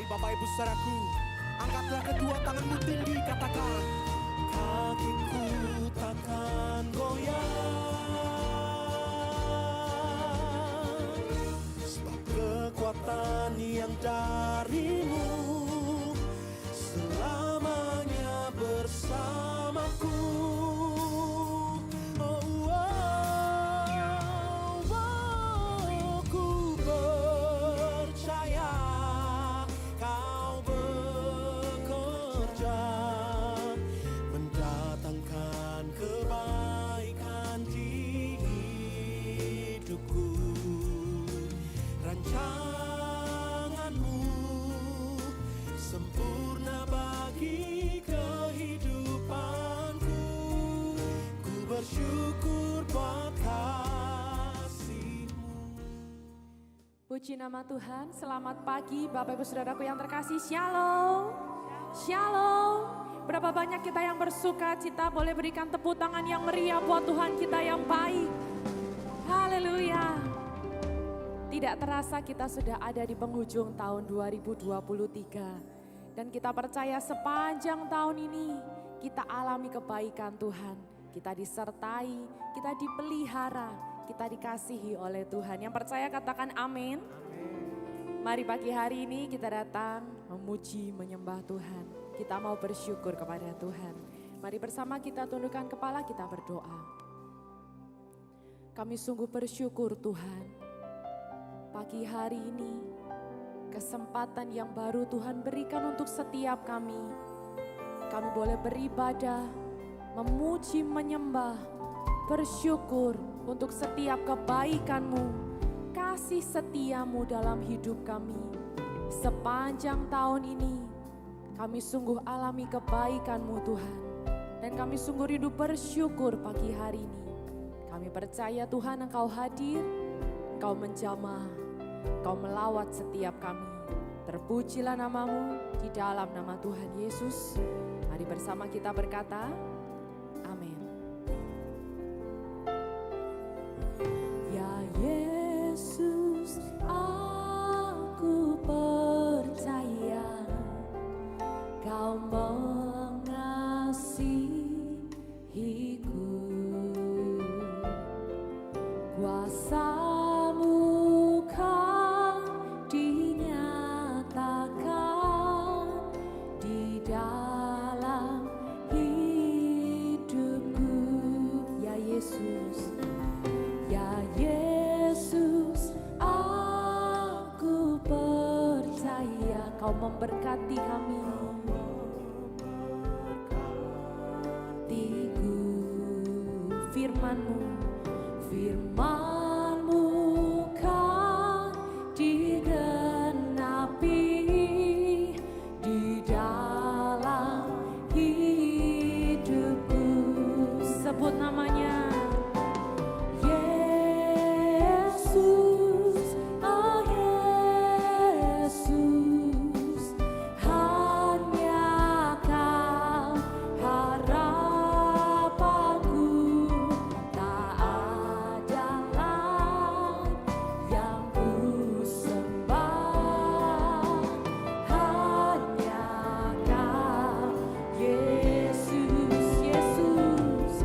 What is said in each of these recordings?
Bapak Ibu Saudaraku, angkatlah kedua tanganmu tinggi, katakan, kakiku takkan goyang, sebab kekuatan yang darimu selamanya bersamaku. Ku percaya kau bekerja mendatangkan kebaikan di hidupku. Rancanganmu sempurna bagi kehidupanku. Ku bersyukur buat kasih-Mu. Puji nama Tuhan, selamat pagi Bapak Ibu Saudaraku yang terkasih, Shalom. Shalom. Berapa banyak kita yang bersuka cita, boleh berikan tepuk tangan yang meriah buat Tuhan kita yang baik. Haleluya. Tidak terasa kita sudah ada di penghujung tahun 2023. Dan kita percaya sepanjang tahun ini kita alami kebaikan Tuhan. Kita disertai, kita dipelihara, kita dikasihi oleh Tuhan. Yang percaya katakan amin. Mari pagi hari ini kita datang memuji, menyembah Tuhan. Kita mau bersyukur kepada Tuhan. Mari bersama kita tundukkan kepala, kita berdoa. Kami sungguh bersyukur Tuhan. Pagi hari ini kesempatan yang baru Tuhan berikan untuk setiap kami. Kami boleh beribadah, memuji, menyembah, bersyukur untuk setiap kebaikan-Mu, kasih setia-Mu dalam hidup kami. Sepanjang tahun ini kami sungguh alami kebaikan-Mu Tuhan. Dan kami sungguh rindu bersyukur pagi hari ini. Kami percaya Tuhan Engkau hadir, Engkau menjamah, Engkau melawat setiap kami. Terpujilah nama-Mu di dalam nama Tuhan Yesus. Mari bersama kita berkata, amin. Ya Yesus, aku percaya Kau mengasihiku. Kuasa-Mu kan dinyatakan di dalam hidupku. Ya Yesus, ya Yesus, aku percaya Kau memberkati kami. Firman-Mu, Firman-Mu kan digenapi di dalam hidupku. Sebut namanya. Yesus, oh Yesus, hanya Kau harapanku. Tak ada lain yang ku sembah, hanya Kau Yesus, Yesus.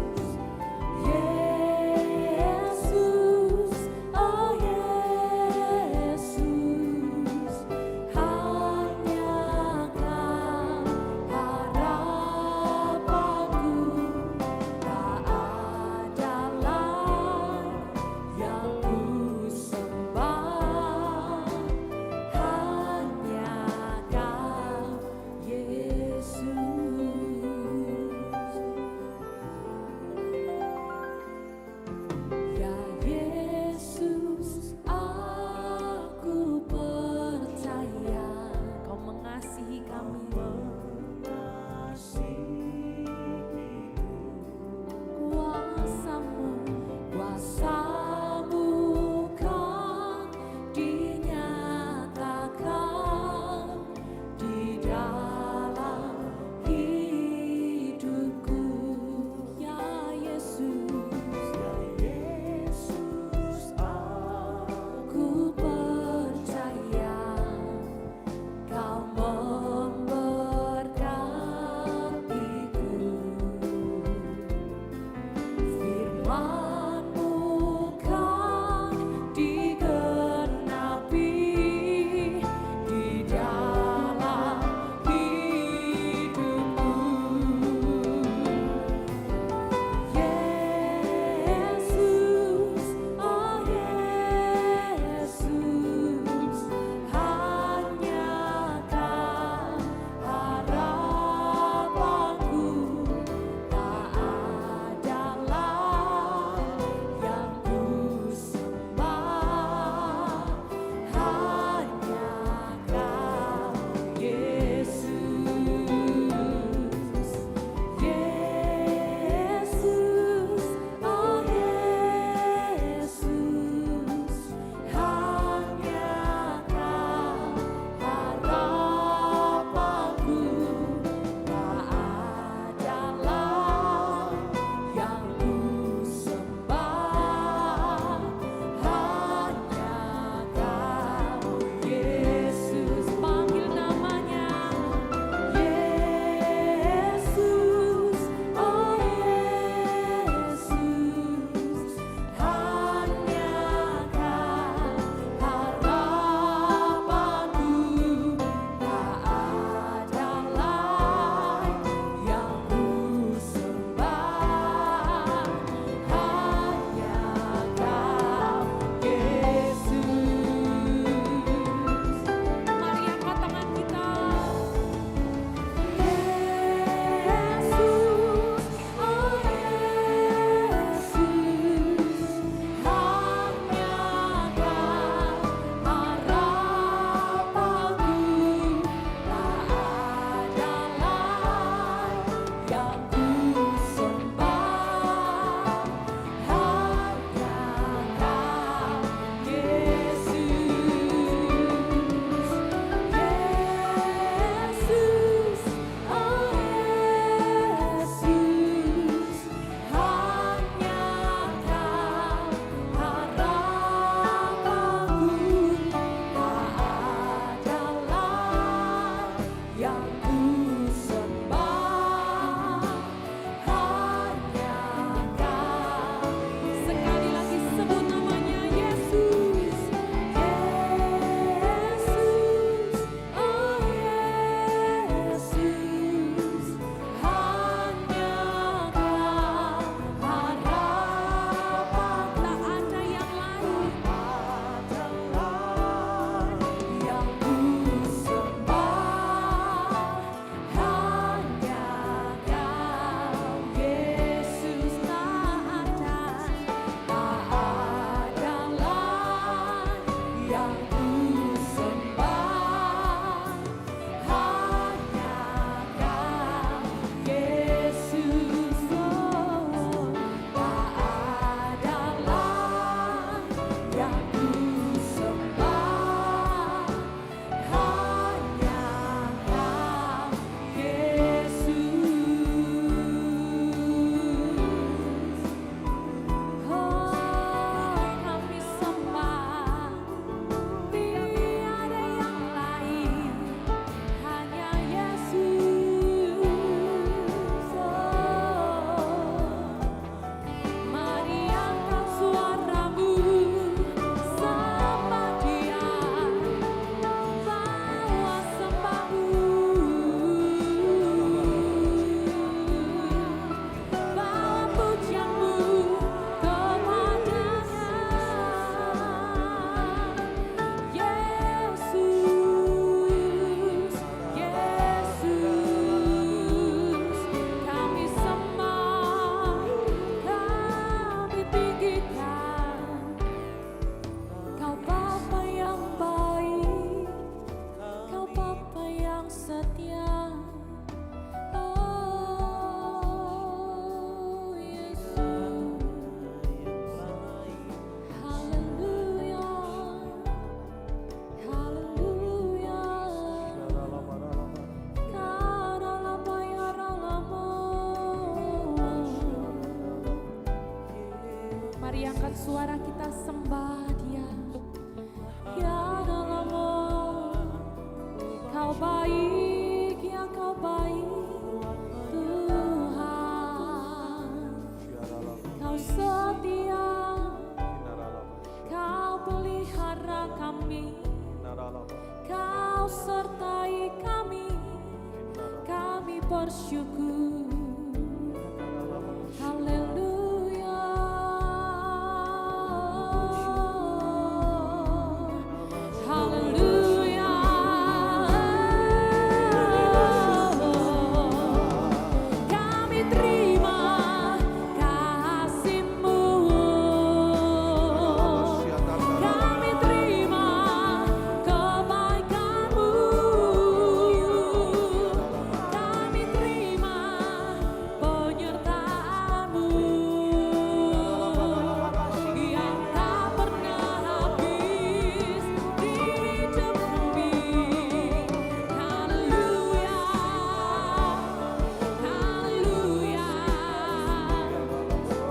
suara kita sembah Dia. Ya dalammu, Kau baik, ya Kau baik Tuhan. Kau bersyukur. Haleluya. Haleluya. Kami terima kasih-Mu. Kami terima kebaikan-Mu. Kami terima penyertaan-Mu yang tak pernah habis di hidup kami. Haleluya, haleluya.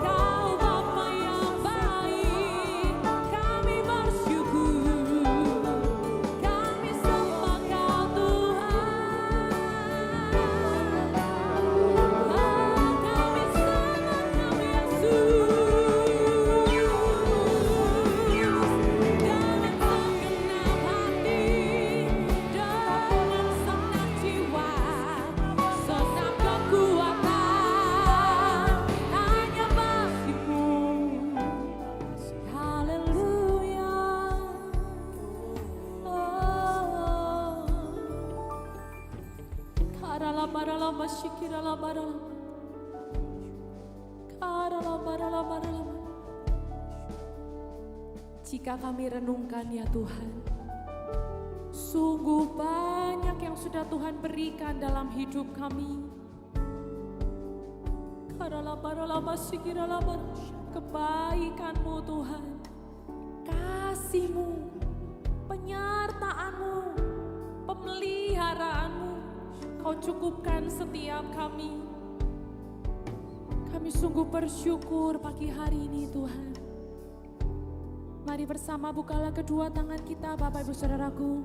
Kau Bapa yang baik, kami bersyukur. Kami sembah Kau Tuhan. Kami sembah Kau Yesus. Dengan segenap hati, dengan segenap jiwa, segenap kekuatan, hanya bagi-Mu. Haleluya. Karala barala masyikirala barala. Karala barala barala. Jika kami renungkan ya Tuhan, sungguh banyak yang sudah Tuhan berikan dalam hidup kami. Karala barala masyikirala barala. Kebaikan-Mu Tuhan, kasih-Mu, penyertaan-Mu, pemeliharaan-Mu, Kau cukupkan setiap kami. Kami sungguh bersyukur pagi hari ini Tuhan. Mari bersama bukalah kedua tangan kita Bapak Ibu Saudaraku.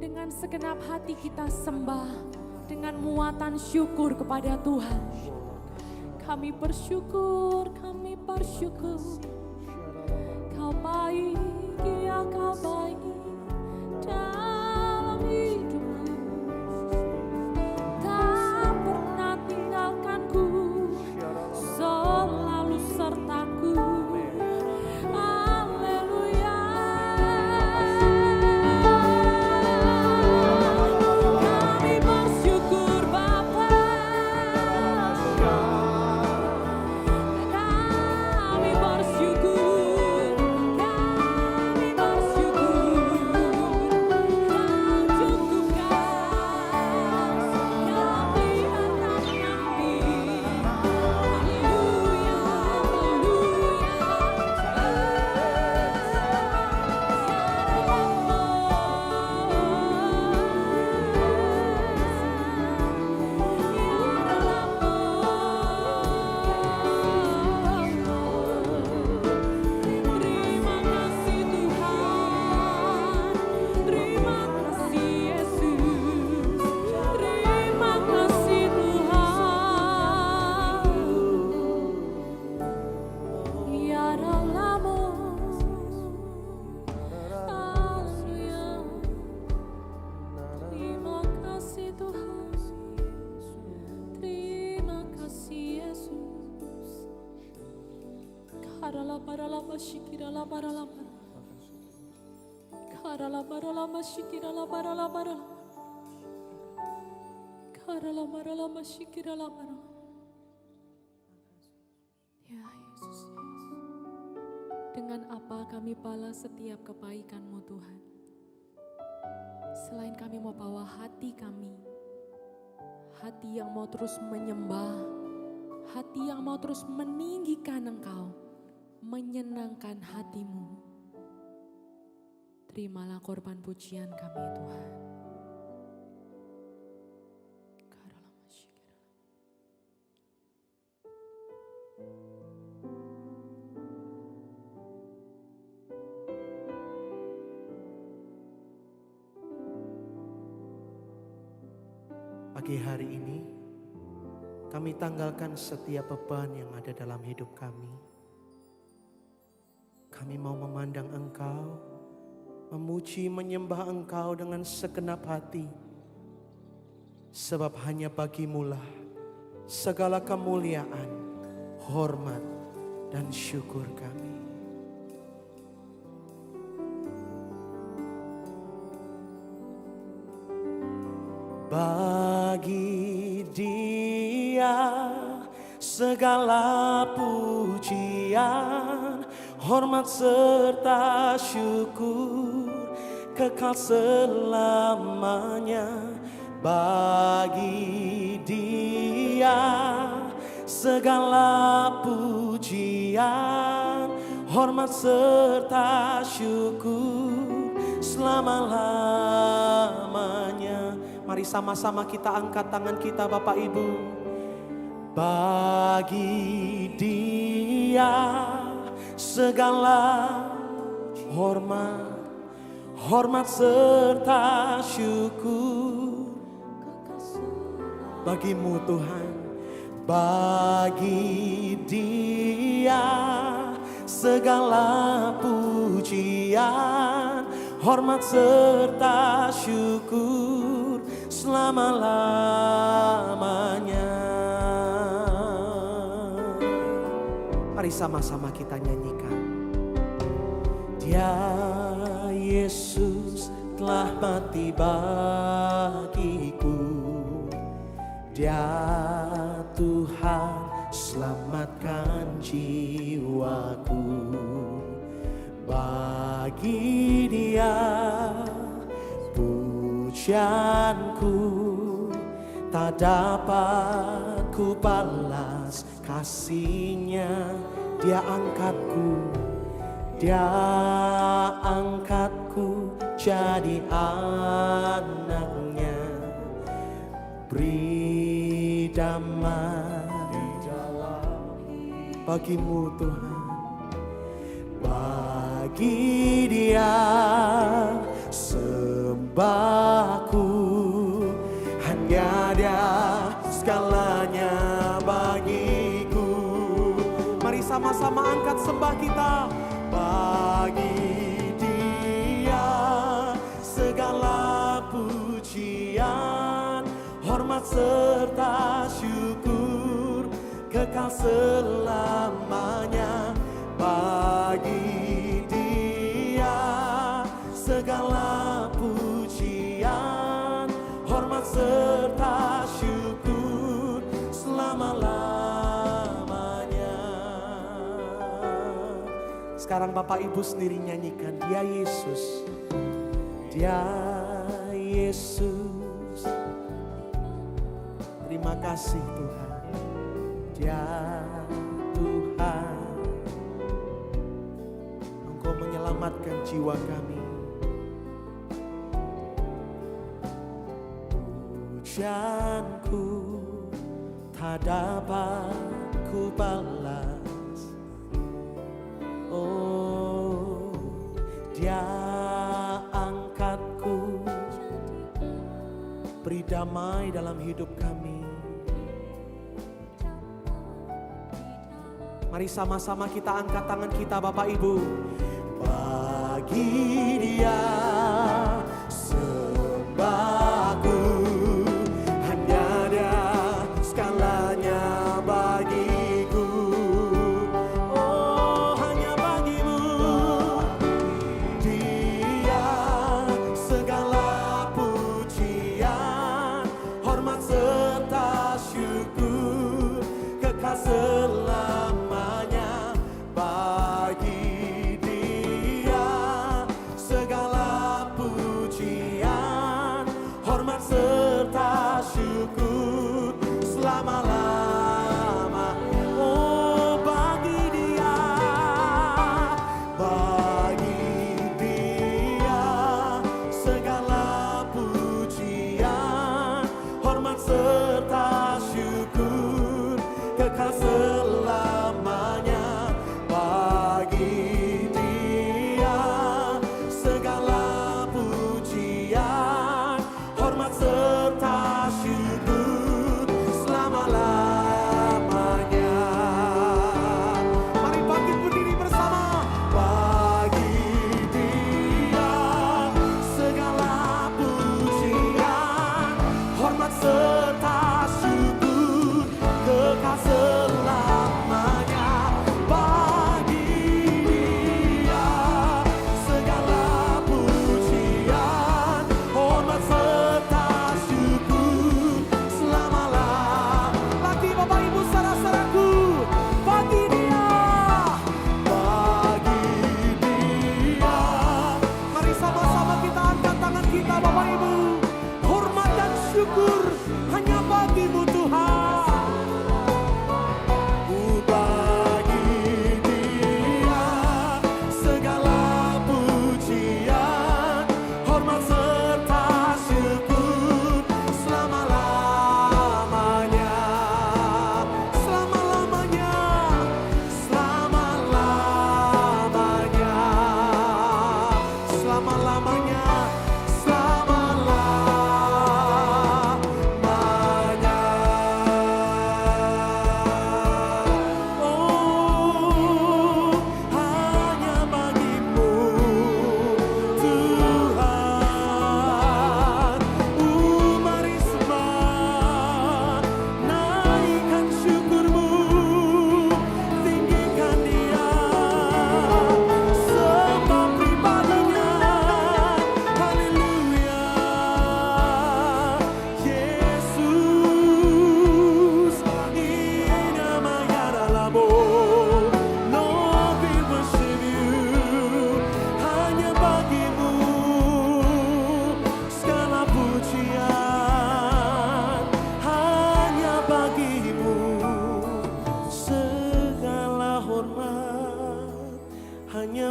Dengan segenap hati kita sembah dengan muatan syukur kepada Tuhan. Kami bersyukur, kami bersyukur. Kau baik, ya Kau baik dalam hidupku. Tak pernah tinggalkanku, selalu sertaku. Haleluya. Kami bersyukur Bapa. Kami bersyukur. Kami bersyukur. Kau cukupkan. Kau pelihara kami. Haleluya. Terima kasih Tuhan, terima kasih Yesus, terima kasih Tuhan. Ya Ralamu, haleluya. Terima kasih Tuhan, terima kasih Yesus. Karala barala masyikirala barala barala. Karala barala masyikirala barala barala. Karala barala masyikirala barala. Ya Yesus, dengan apa kami balas setiap kebaikan-Mu Tuhan? Selain kami mau bawa hati kami, hati yang mau terus menyembah, hati yang mau terus meninggikan Engkau, menyenangkan hati-Mu. Terimalah korban pujian kami Tuhan. Pagi hari ini kami tanggalkan setiap beban yang ada dalam hidup kami. Kami mau memandang Engkau, memuji, menyembah Engkau dengan segenap hati. Sebab hanya bagimulah segala kemuliaan, hormat, dan syukur kami. Bagi Dia segala pujian, hormat serta syukur kekal selamanya. Bagi Dia segala pujian, hormat serta syukur selama-lamanya. Mari sama-sama kita angkat tangan kita Bapak Ibu. Bagi Dia segala hormat serta syukur bagimu Tuhan. Bagi Dia segala pujian, hormat serta syukur selama-lamanya. Mari sama-sama kita nyanyikan. Dia Yesus telah mati bagiku, Dia Tuhan selamatkan jiwaku. Bagi Dia pujianku tak dapat ku balas kasih-Nya. Dia angkatku jadi anak-Nya. Beri damai bagimu Tuhan. Bagi Dia sembahku, hanya Dia segalanya bagiku. Mari sama-sama angkat sembah kita. Bagi Dia segala pujian, hormat serta syukur kekal selamanya. Bagi Dia segala pujian, hormat serta syukur selama-lamanya. Sekarang Bapak Ibu sendiri nyanyikan. Dia Yesus, Dia Yesus. Terima kasih Tuhan. Dia Tuhan, Engkau menyelamatkan jiwa kami. Pujianku tak dapat ku balas. Oh, Dia angkatku, beri damai dalam hidup kami. Mari sama-sama kita angkat tangan kita Bapak Ibu. Bagi Dia sembahku, hanya Dia segalanya bagiku. Oh, hanya bagimu. Dia segala pujian, hormat serta syukur kekal selamanya. Bagi Dia segala pujian,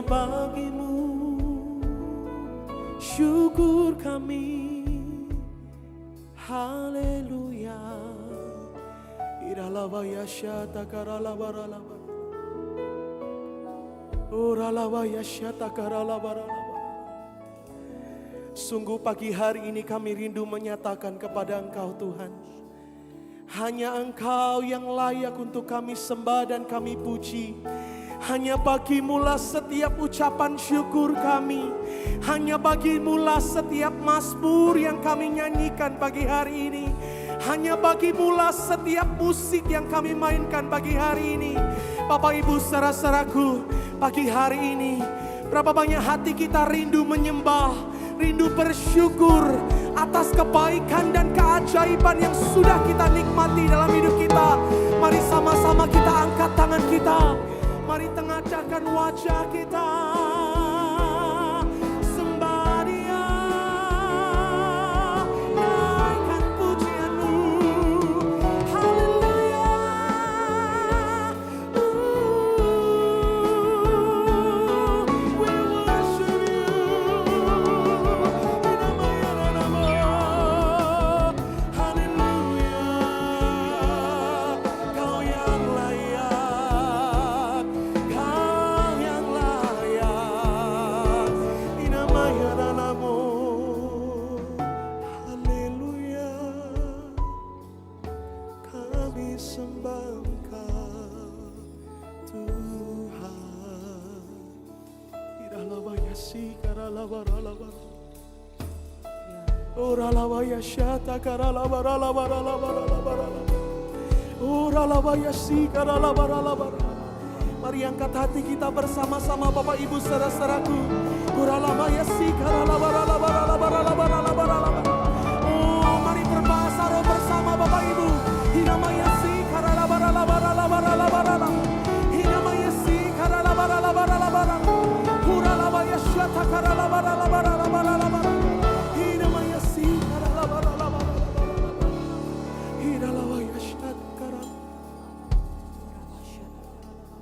bagimu, syukur kami. Haleluya. Iralabaya syata karalabaralaba. Oralabaya syata karalabaralaba. Sungguh pagi hari ini kami rindu menyatakan kepada Engkau Tuhan, hanya Engkau yang layak untuk kami sembah dan kami puji. Hanya bagimulah setiap ucapan syukur kami. Hanya bagimulah setiap mazmur yang kami nyanyikan pagi hari ini. Hanya bagimulah setiap musik yang kami mainkan pagi hari ini. Bapak Ibu saudara-saudaraku, pagi hari ini berapa banyak hati kita rindu menyembah, rindu bersyukur atas kebaikan dan keajaiban yang sudah kita nikmati dalam hidup kita. Mari sama-sama kita angkat tangan kita. Mari tengadahkan wajah kita. Sembah Dia, naikkan pujianmu. Haleluya. We worship you. Haleluya. Kau yang layak, Kau yang layak. Inamaya namamu. Haleluya. Kami sembah Engkau Tuhan. Iralabaya si karalabaralaba. Oralabaya syata karalabaralabaralabaralabaralaba. Oralabaya si karalabaralabaralaba. Mari angkat hati kita bersama-sama Bapak Ibu saudara-saudaraku. Oralabaya si karalabaralabaralabaralabaralabaralaba. Oh, mari berbahasa roh bersama Bapak Ibu. Hinamaya si karalabaralabaralabaralabaralaba. Hinamaya si karalabaralabaralabaralaba. Oralabaya syata karalabaralabaralabaralaba. Hinamaya si karalabaralabaralabaralaba. Hinalabaya syata karalabaralabaralaba.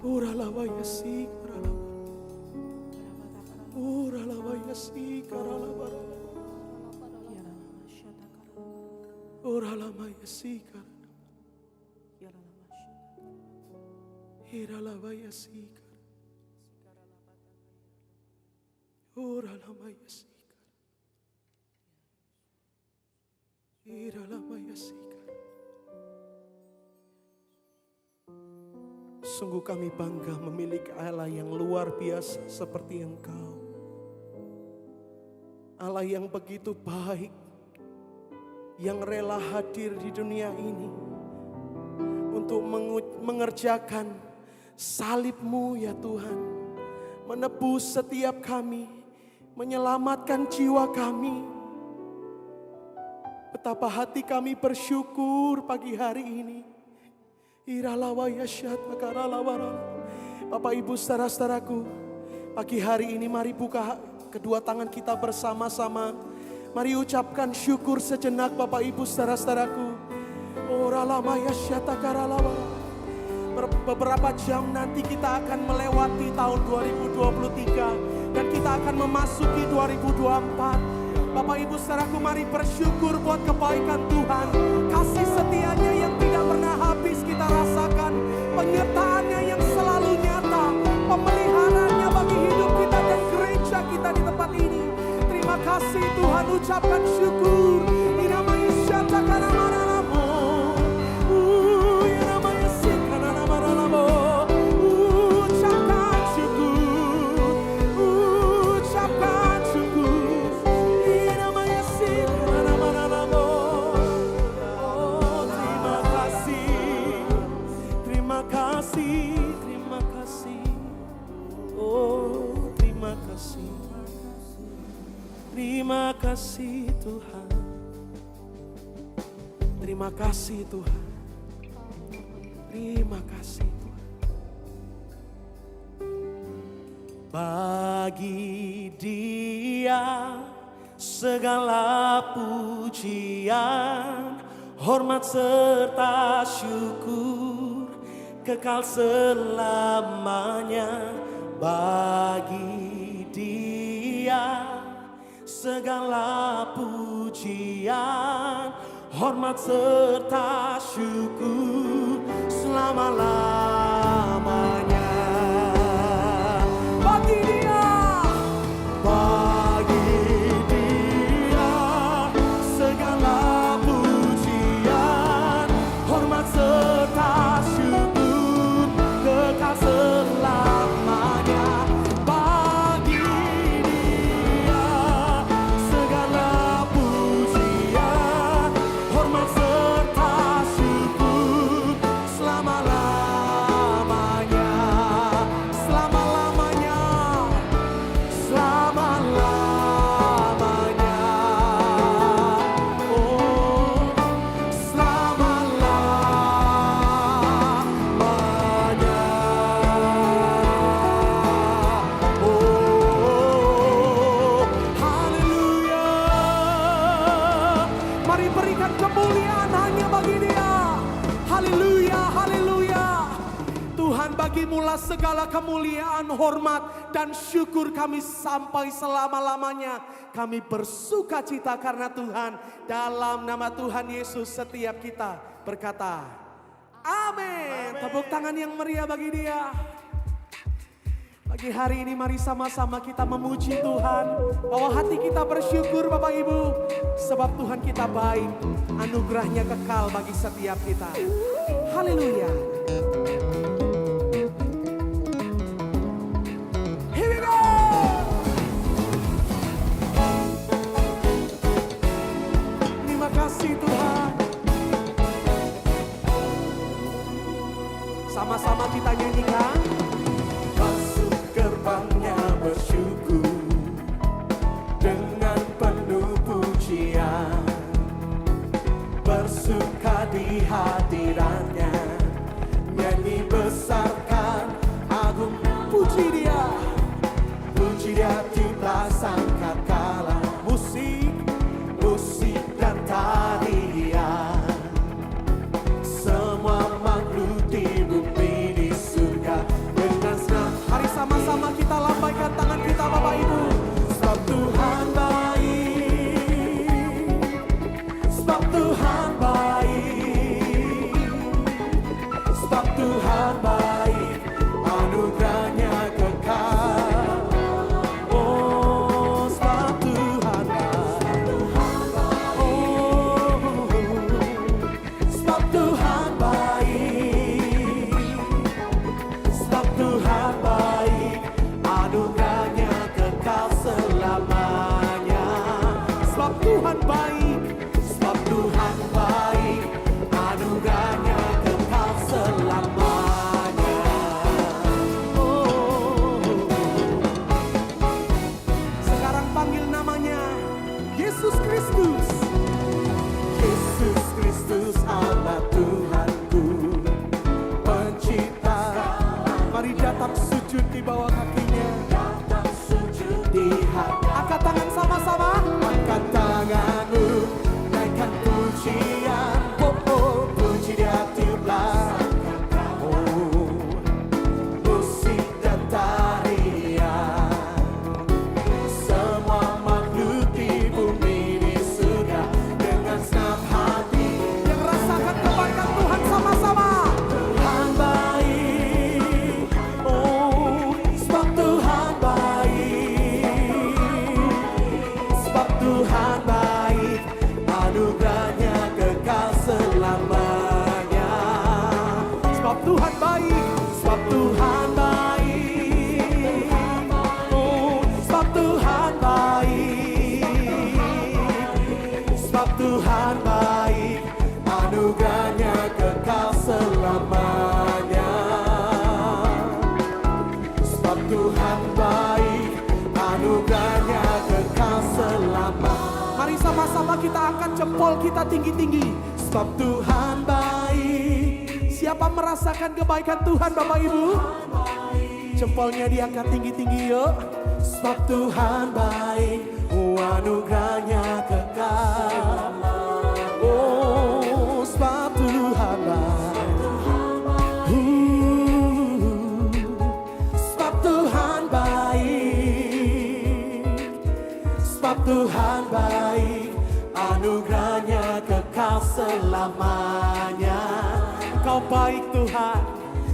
Oralabaya si karalabaralabaralaba. Oralabaya si karalabaralabaralaba. Oralamaya si karalabaralabaralaba. Hiralabaya si karalabaralabaralaba. Oralamaya si karalabaralabaralaba. Hiralabaya si karalabaralabaralaba. Sungguh kami bangga memiliki Allah yang luar biasa seperti Engkau. Allah yang begitu baik, yang rela hadir di dunia ini untuk mengerjakan salib-Mu ya Tuhan. Menebus setiap kami, menyelamatkan jiwa kami. Betapa hati kami bersyukur pagi hari ini. Bapak Ibu saudara-saudaraku, pagi hari ini mari buka kedua tangan kita bersama-sama. Mari ucapkan syukur sejenak Bapak Ibu saudara-saudaraku. Beberapa jam nanti kita akan melewati tahun 2023 dan kita akan memasuki 2024. Bapak Ibu saudaraku, mari bersyukur buat kebaikan Tuhan. Kasih setianya yang tidak pernah habis kita rasakan. Penyertaannya yang selalu nyata. Pemeliharaannya bagi hidup kita dan gereja kita di tempat ini. Terima kasih Tuhan, ucapkan syukur. Inamaya syata karamaralamo. Inamaya sikanamaralamo. Ucapkan syukur. Ucapkan syukur. Inamaya sikanamaralamo. Oh, terima kasih. Terima kasih. Terima kasih. Oh, terima kasih. Terima kasih Tuhan. Terima kasih Tuhan. Terima kasih Tuhan. Bagi Dia segala pujian, hormat serta syukur kekal selamanya. Bagi segala pujian, hormat serta syukur selama-lamanya. Bagi Dia, segala pujian, hormat serta syukur kekal selamanya. Bagi Dia segala pujian, hormat serta syukur selama-lamanya. Selama-lamanya, selama-lamanya. Oh, selama-lamanya. Oh, haleluya. Mari berikan kemuliaan hanya bagi Dia. Haleluya, haleluya. Tuhan, bagimulah segala kemuliaan, hormat, dan syukur kami sampai selama-lamanya. Kami bersuka cita karena Tuhan. Dalam nama Tuhan Yesus setiap kita berkata, amin. Tepuk tangan yang meriah bagi Dia. Pagi hari ini mari sama-sama kita memuji Tuhan. Bawa hati kita bersyukur Bapak Ibu. Sebab Tuhan kita baik. Anugerahnya kekal bagi setiap kita. Haleluya. Here we go. Terima kasih Tuhan. Sama-sama kita nyanyikan. Masuk gerbangnya bersyukur dengan penuh pujian, bersuka di hadirannya, nyanyi besarkan agung. Puji Dia tiuplah sangkakala, musik dan tarian, semua makhluk di bumi di surga dengan senang. Mari sama-sama kita lambaikan tangan kita Bapak Ibu. Sebab Tuhan baik, sebab Tuhan baik, sebab Tuhan baik, anugerahnya kekal. Oh, sebab Tuhan baik. Oh, sebab Tuhan baik, sebab Tuhan baik, anugerahnya kekal selamanya. Sebab Tuhan baik, sebab Tuhan baik, anugerahnya kekal selamanya. Oh, sekarang panggil namanya Yesus Kristus. Yesus Kristus Allah Tuhanku, pencipta. Mari datang sujud di bawah kakinya. Datang sujud di hati. Angkat tangan sama-sama. Angkat tanganmu, naikkan pujian. Oh, oh, puji Dia tiuplah. Oh, musik dan tarian, semua makhluk di bumi di surga dengan senang hati yang rasakan kebaikan Tuhan sama-sama. Tuhan baik, oh, sebab Tuhan baik, sebab Tuhan baik, anugerahnya kekal selamanya. Sebab Tuhan baik, sebab Tuhan baik, oh, sebab Tuhan baik, sebab Tuhan baik, anugerahnya kekal selamanya. Sebab Tuhan baik, anugerahnya kekal selamanya. Mari sama-sama kita angkat jempol kita tinggi-tinggi. Sebab Tuhan baik. Siapa merasakan kebaikan Tuhan Bapak Ibu? Jempolnya diangkat tinggi-tinggi yuk. Sebab Tuhan baik, oh, anugerahnya kekal. Oh, sebab Tuhan baik. Sebab Tuhan baik, sebab Tuhan baik, anugerahnya kekal selamanya. Kau baik Tuhan,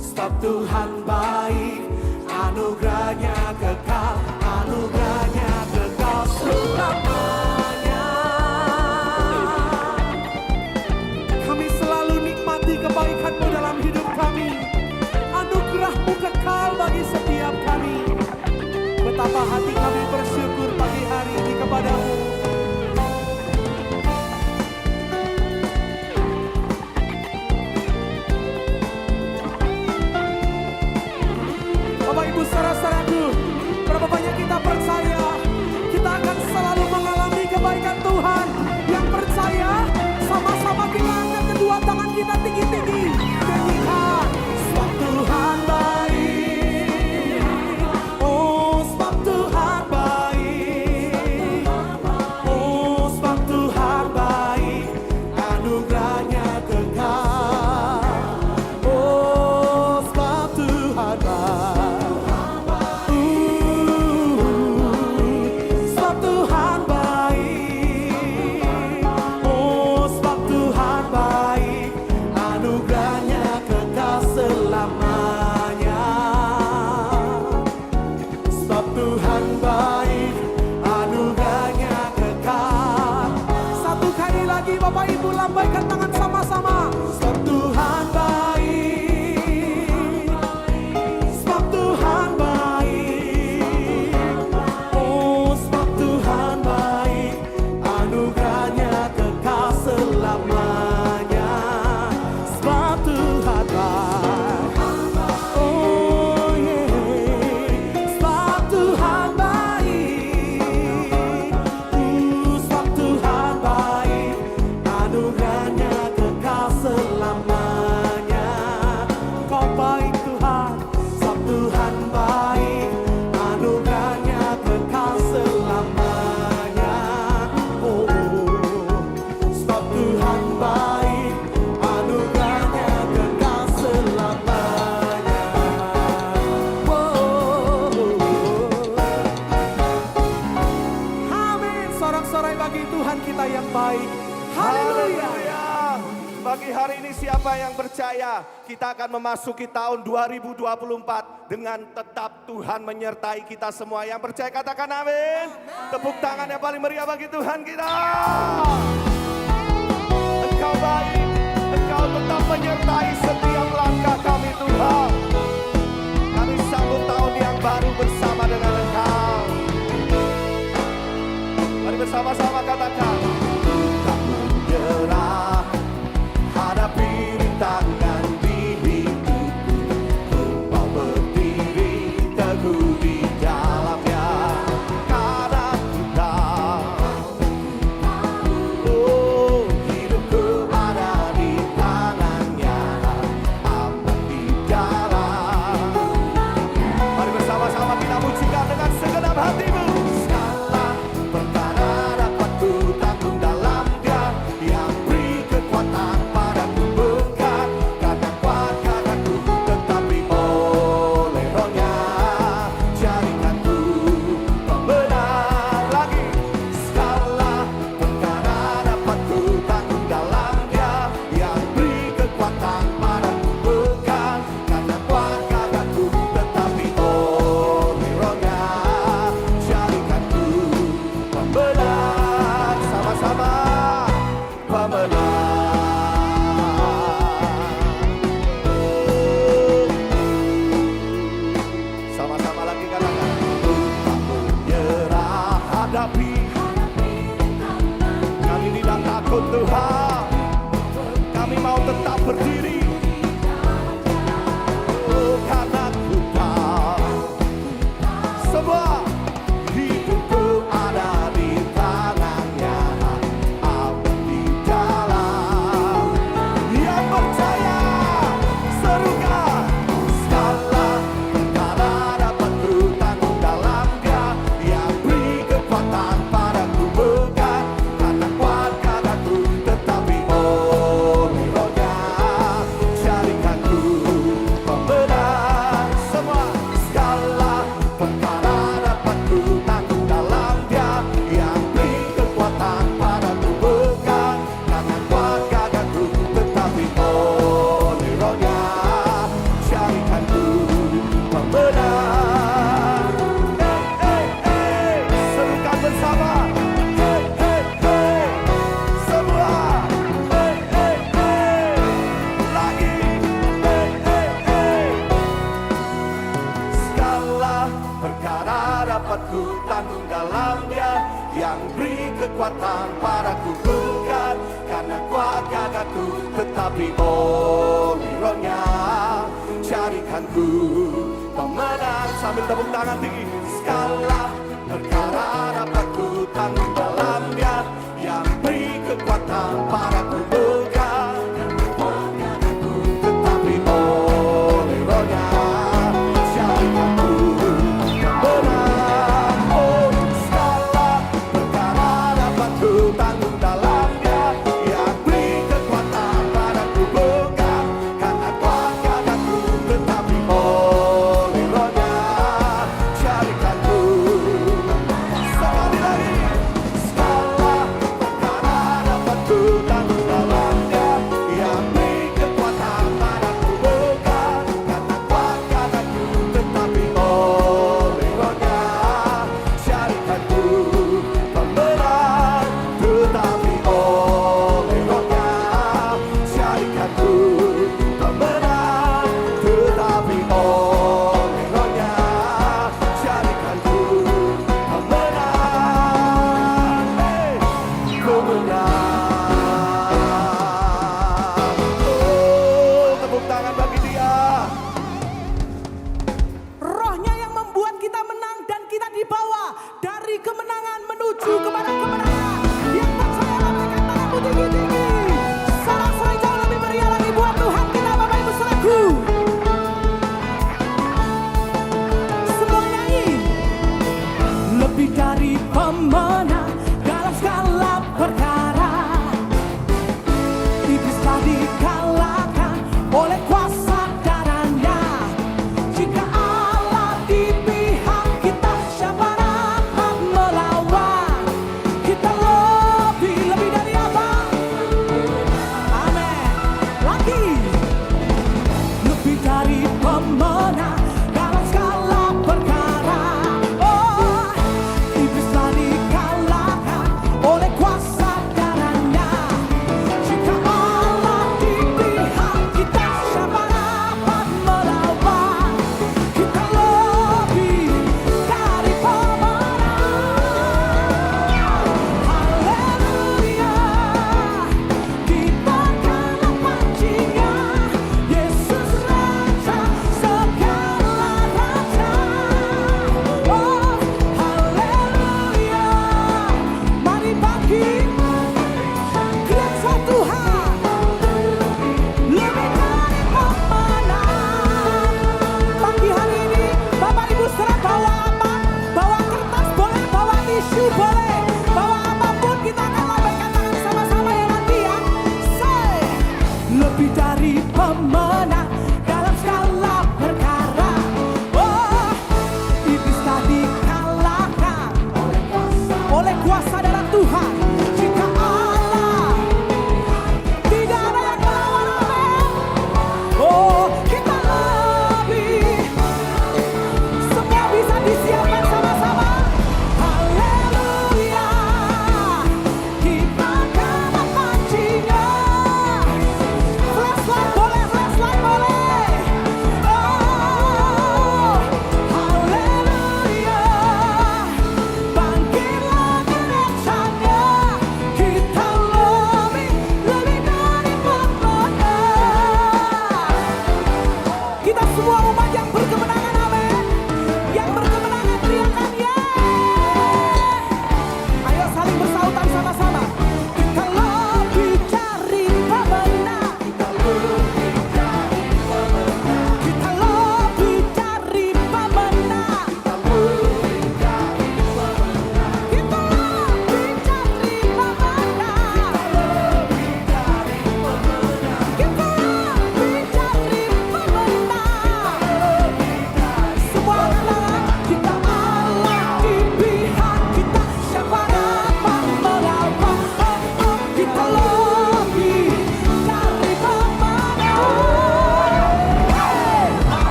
sebab Tuhan baik, anugerahnya kekal, anugerahnya kekal selamanya. Kami selalu nikmati kebaikan-Mu dalam hidup kami. Anugerah-Mu kekal bagi setiap kami. Betapa hati kami bersyukur pagi hari ini kepada-Mu. Bapak Ibu saudara-saudaraku, berapa banyak kita percaya kita akan selalu mengalami kebaikan Tuhan. Yang percaya, sama-sama kita angkat kedua tangan kita tinggi-tinggi. Nyanyikan, sebab Tuhan baik. Oh, sebab Tuhan baik. Oh, sebab Tuhan baik, anugerahnya kekal. Oh, sebab Tuhan baik. Sebab Tuhan baik. Oh, sebab Tuhan baik, anugerahnya kekal selamanya. Sebab Tuhan baik, anugerahnya kekal. Satu kali lagi Bapak Ibu lambaikan tangan sama-sama. Sebab Tuhan baik. Sebab Tuhan baik. Oh, sebab Tuhan baik, anugerahnya kekal selamanya. Sebab Tuhan baik. Oh, yeah. Sebab Tuhan baik. Sebab Tuhan baik, anugerahnya kekal selamanya. Kau baik Tuhan, sebab Tuhan baik, anugerahnya kekal selamanya. Oh, sebab Tuhan baik, anugerahnya kekal selamanya. Oh, amin. Sorak-sorai bagi Tuhan kita yang baik. Haleluya. Pagi hari ini siapa yang percaya kita akan memasuki tahun 2024 dengan tetap Tuhan menyertai kita semua. Yang percaya katakan amin. Tepuk tangan yang paling meriah bagi Tuhan kita. Engkau baik, Engkau tetap menyertai setiap langkah kami Tuhan. Kami sambut tahun yang baru bersama dengan Engkau. Mari bersama-sama katakan, tak menyerah hadapi rintangan di hidupku. Ku mau berdiri teguh di dalamnya, karena ku tahu, oh, hidupku ada di tangannya, aman di dalam. Mari bersama-sama kita pujikan dengan segenap hatimu. Segala perkara dapat ku tanggung dalam Dia yang beri kekuatan padaku, bukan karena kuat kataku, tetapi oleh Roh-Nya jadikan ku pemenang lagi. Segala perkara dapat ku tanggung dalam Dia yang beri kekuatan padaku, bukan karena kuat kataku, tetapi oleh Roh-Nya jadikan ku pemenang. Sama-sama pemenang. Sama-sama lagi katakan, tak menyerah hadapi. Kami tidak takut Tuhan, kami mau tetap berdiri. Oh, karena ku tahu semua hidupku ada di tangannya, aman di dalam. Yang percaya serukan, segala perkara dapat ku tanggung dalam Dia yang beri kekuatan padaku, bukan karena kuat kataku, tetapi oleh Roh-Nya perkara dapat ku tanggung dalamnya, yang beri kekuatan padaku bukan karena kuat gagahku, tetapi oleh Roh-Nya jadikan ku pemenang. Sambil tepuk tangan tinggi. Segala perkara dapat ku tanggung dalamnya, yang beri kekuatan padaku bukan tetapi oleh Roh-Nya jadikan ku pemenang. Oh, segala perkara dapat ku tanggung dalamnya, yang beri kekuatan padaku bukan karena kuat gagahku, tetapi oleh Roh-Nya jadikan ku. Sekali lagi. Segala perkara dapat ku tanggung dalamnya, yang beri kekuatan padaku bukan karena kuat gagahku, tetapi oleh Roh-Nya jadikan ku pemenang. Tetapi oleh Roh-Nya jadikan ku pemenang. Tetapi oleh Roh-Nya jadikan ku pemenang. Hey, pemenang. Oh, tepuk tangan bagi Dia. Rohnya yang membuat kita menang dan kita dibawa dari kemenangan menuju kepada kemenangan. Yang percaya lambaikan tanganmu tinggi-tinggi. Sorak-sorai jauh lebih meriah lagi buat Tuhan kita, Bapak Ibu Saudaraku. Semua nyanyi. Lebih dari pemenang dalam segala perkara, iblis telah dikalahkan oleh kuasa darahnya. Jika Allah di pihak kita, siapa dapat melawan? Kita lebih dari apa? Amin. Lagi. Lebih dari pemenang dalam segala perkara. Oh, iblis telah dikalahkan oleh kuasa darahnya. Jika Allah di pihak kita, siapa dapat melawan? Kita lebih dari pemenang. Haleluya. Kibarkanlah pancinya, Yesus Raja segala raja. Oh, haleluya. Mari bagi gereja Tuhan lebih dari pemenang. Pagi hari ini Bapak Ibu Saudara bawa apa? Bawa kertas boleh, bawa tisu boleh, bawa apapun, kita akan lambaikan tangan sama-sama ya nanti ya. Say, lebih dari pemenang dalam segala perkara. Oh, iblis telah dikalahkan oleh kuasa darah Tuhan. Jika Allah tidak ada yang melawan, amin. Oh, kita lebih. Semua bisa disiapkan sama-sama. Haleluya.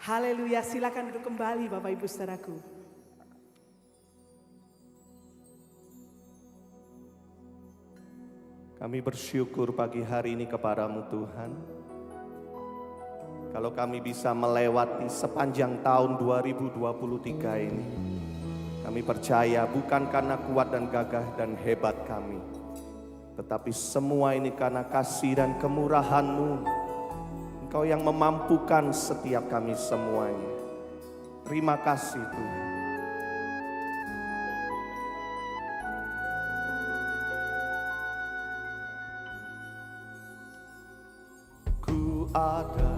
Haleluya, silakan duduk kembali Bapak Ibu Saudaraku. Kami bersyukur pagi hari ini kepadamu Tuhan. Kalau kami bisa melewati sepanjang tahun 2023 ini, kami percaya bukan karena kuat dan gagah dan hebat kami, tetapi semua ini karena kasih dan kemurahan-Mu. Engkau yang memampukan setiap kami semuanya. Terima kasih Tuhan. Ku ada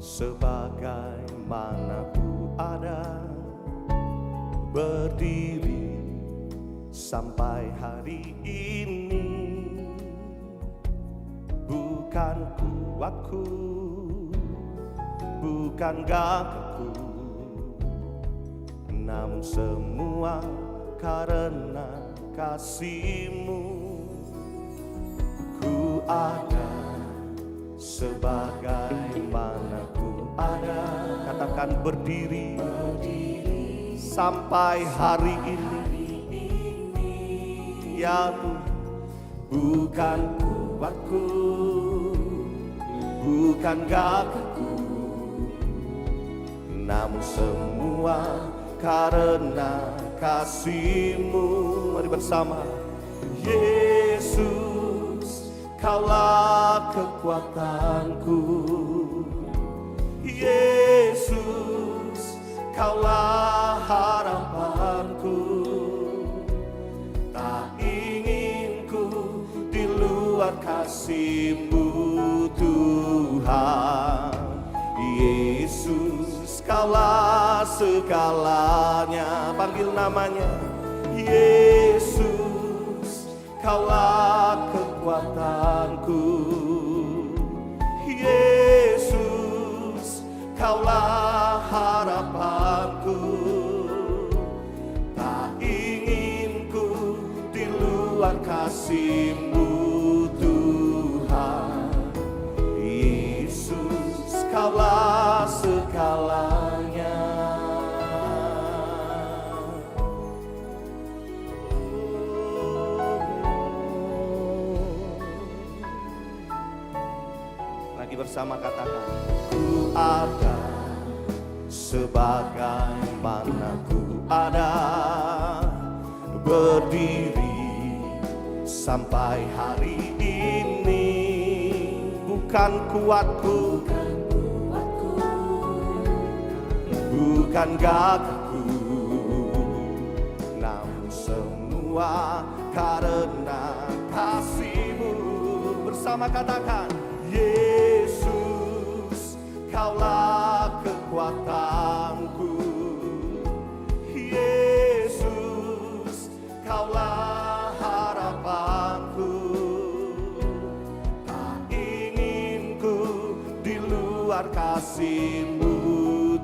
sebagaimana ku ada, berdiri sampai hari ini. Bukan kuatku, bukan gagahku, namun semua karena kasih-Mu. Ku ada sebagaimana ku ada, katakan berdiri sampai hari ini. Ya Tuhan, bukan kuatku, bukan gagahku, namun semua karena kasih-Mu. Mari bersama. Yesus, Kaulah kekuatanku. Yesus, Kaulah harapanku. Tak ingin ku di luar kasih-Mu Tuhan. Yesus, Kaulah segalanya. Panggil namanya. Yesus, Kaulah kekuatanku. Yesus, Kaulah harapanku. Tak ingin ku di luar kasih-Mu Tuhan. Yesus, Kaulah segalanya. Lagi bersama katakan, ku ada sebagaimana ku ada, berdiri sampai hari ini. Bukan kuatku, bukan gagahku, namun semua karena kasih-Mu. Bersama katakan, Yesus, Kaulah kekuatanku. Yesus, Kaulah harapanku. Tak ingin ku di luar kasih-Mu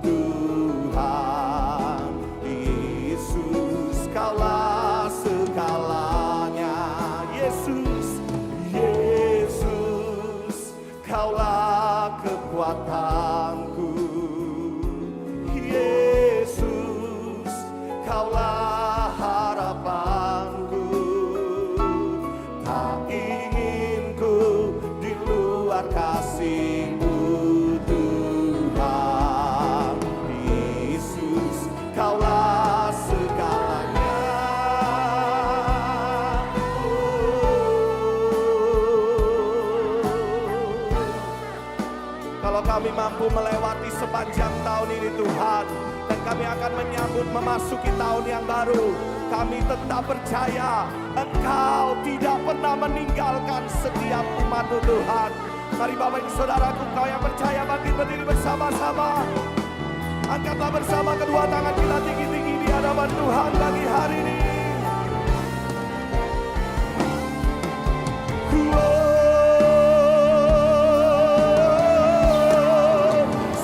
Tuhan. Yesus, Kaulah segalanya. Yesus, Yesus, Kaulah kekuatanku. Yesus, Kaulah harapanku. Tak ingin ku di luar kasih-Mu Tuhan. Yesus, Kaulah segalanya. Kalau kami mampu melewati sepanjang tahun ini Tuhan, dan kami akan menyambut memasuki tahun yang baru, kami tetap percaya Engkau tidak pernah meninggalkan setiap umat-Mu Tuhan. Mari Bapak Ibu Saudaraku, kau yang percaya bangkit berdiri bersama-sama. Angkatlah bersama kedua tangan kita tinggi-tinggi di hadapan Tuhan bagi hari ini.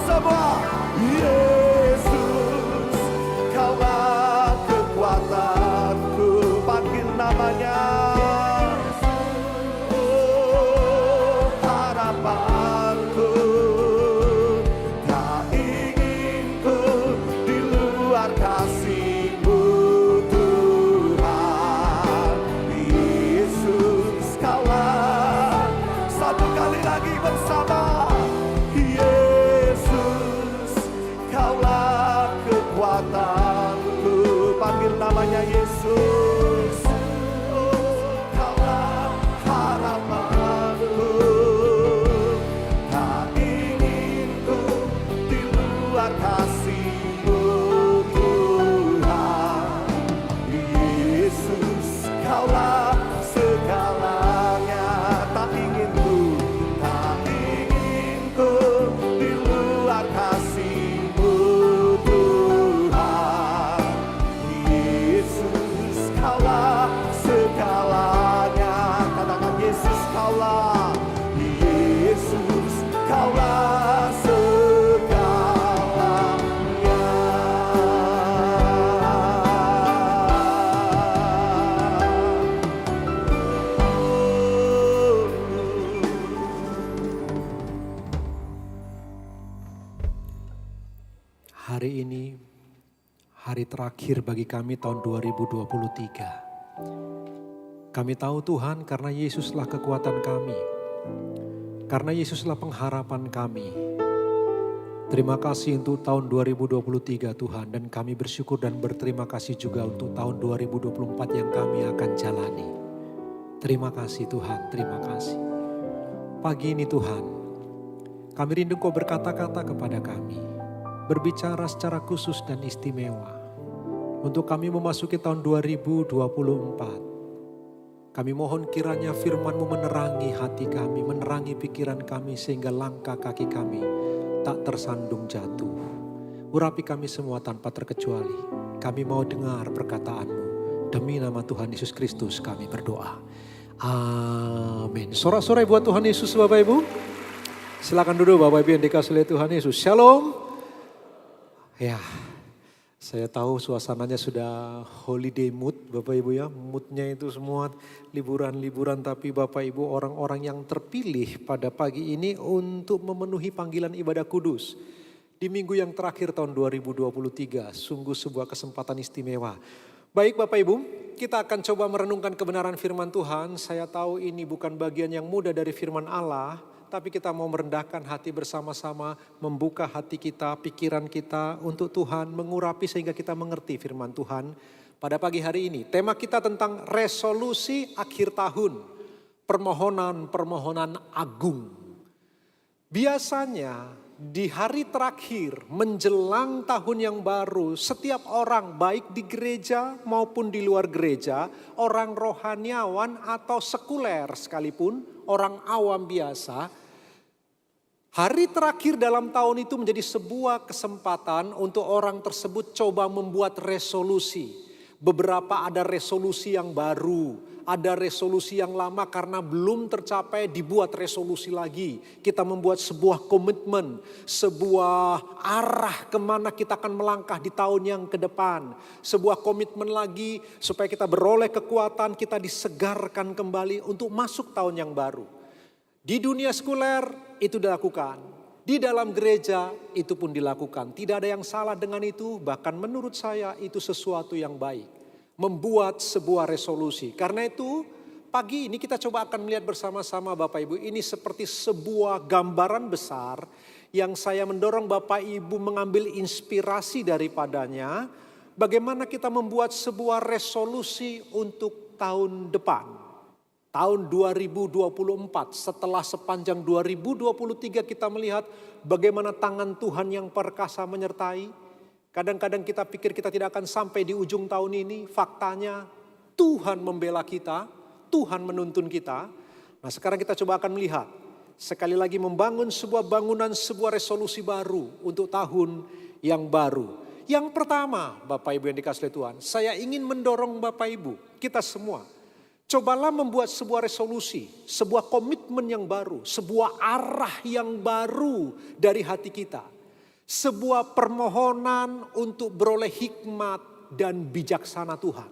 Semua, Yesus, Kaulah kekuatanku. Panggil namanya. Oh, harapanku. Tak ingin luar kasih-Mu Tuhan. Yesus, Kaulah segalanya. Tak ingin ku di luar kasih-Mu Tuhan. Yesus, Kaulah segalanya. Katakan Yesus, Kaulah. Yesus, Kaulah segalanya. Hari ini, hari terakhir bagi kami tahun 2023. Kami tahu Tuhan karena Yesuslah kekuatan kami. Karena Yesuslah pengharapan kami. Terima kasih untuk tahun 2023 Tuhan. Dan kami bersyukur dan berterima kasih juga untuk tahun 2024 yang kami akan jalani. Terima kasih Tuhan, terima kasih. Pagi ini Tuhan, kami rindu Kau berkata-kata kepada kami. Berbicara secara khusus dan istimewa. Untuk kami memasuki tahun 2024. Kami mohon kiranya firman-Mu menerangi hati kami, menerangi pikiran kami sehingga langkah kaki kami tak tersandung jatuh. Urapi kami semua tanpa terkecuali. Kami mau dengar perkataan-Mu. Demi nama Tuhan Yesus Kristus kami berdoa. Amin. Sorak-sorai buat Tuhan Yesus Bapak Ibu. Silakan duduk Bapak Ibu yang dikasihi oleh Tuhan Yesus. Shalom. Ya, saya tahu suasananya sudah holiday mood Bapak Ibu ya. Moodnya itu semua liburan-liburan, tapi Bapak Ibu orang-orang yang terpilih pada pagi ini untuk memenuhi panggilan ibadah kudus. Di minggu yang terakhir tahun 2023, sungguh sebuah kesempatan istimewa. Baik Bapak Ibu, kita akan coba merenungkan kebenaran firman Tuhan. Saya tahu ini bukan bagian yang mudah dari firman Allah. Tapi kita mau merendahkan hati bersama-sama, membuka hati kita, pikiran kita untuk Tuhan, mengurapi sehingga kita mengerti firman Tuhan. Pada pagi hari ini, tema kita tentang resolusi akhir tahun, permohonan-permohonan agung. Biasanya di hari terakhir menjelang tahun yang baru, setiap orang baik di gereja maupun di luar gereja, orang rohaniawan atau sekuler sekalipun, orang awam biasa, hari terakhir dalam tahun itu menjadi sebuah kesempatan untuk orang tersebut coba membuat resolusi. Beberapa ada resolusi yang baru, ada resolusi yang lama karena belum tercapai dibuat resolusi lagi. Kita membuat sebuah komitmen, sebuah arah kemana kita akan melangkah di tahun yang ke depan. Sebuah komitmen lagi supaya kita beroleh kekuatan, kita disegarkan kembali untuk masuk tahun yang baru. Di dunia sekuler itu dilakukan, di dalam gereja itu pun dilakukan. Tidak ada yang salah dengan itu, bahkan menurut saya itu sesuatu yang baik. Membuat sebuah resolusi. Karena itu pagi ini kita coba akan melihat bersama-sama Bapak Ibu. Ini seperti sebuah gambaran besar yang saya mendorong Bapak Ibu mengambil inspirasi daripadanya. Bagaimana kita membuat sebuah resolusi untuk tahun depan. Tahun 2024 setelah sepanjang 2023 kita melihat bagaimana tangan Tuhan yang perkasa menyertai. Kadang-kadang kita pikir kita tidak akan sampai di ujung tahun ini. Faktanya Tuhan membela kita, Tuhan menuntun kita. Nah sekarang kita coba akan melihat. Sekali lagi membangun sebuah bangunan, sebuah resolusi baru untuk tahun yang baru. Yang pertama Bapak Ibu yang dikasihi Tuhan, saya ingin mendorong Bapak Ibu, kita semua. Cobalah membuat sebuah resolusi, sebuah komitmen yang baru, sebuah arah yang baru dari hati kita. Sebuah permohonan untuk beroleh hikmat dan bijaksana Tuhan.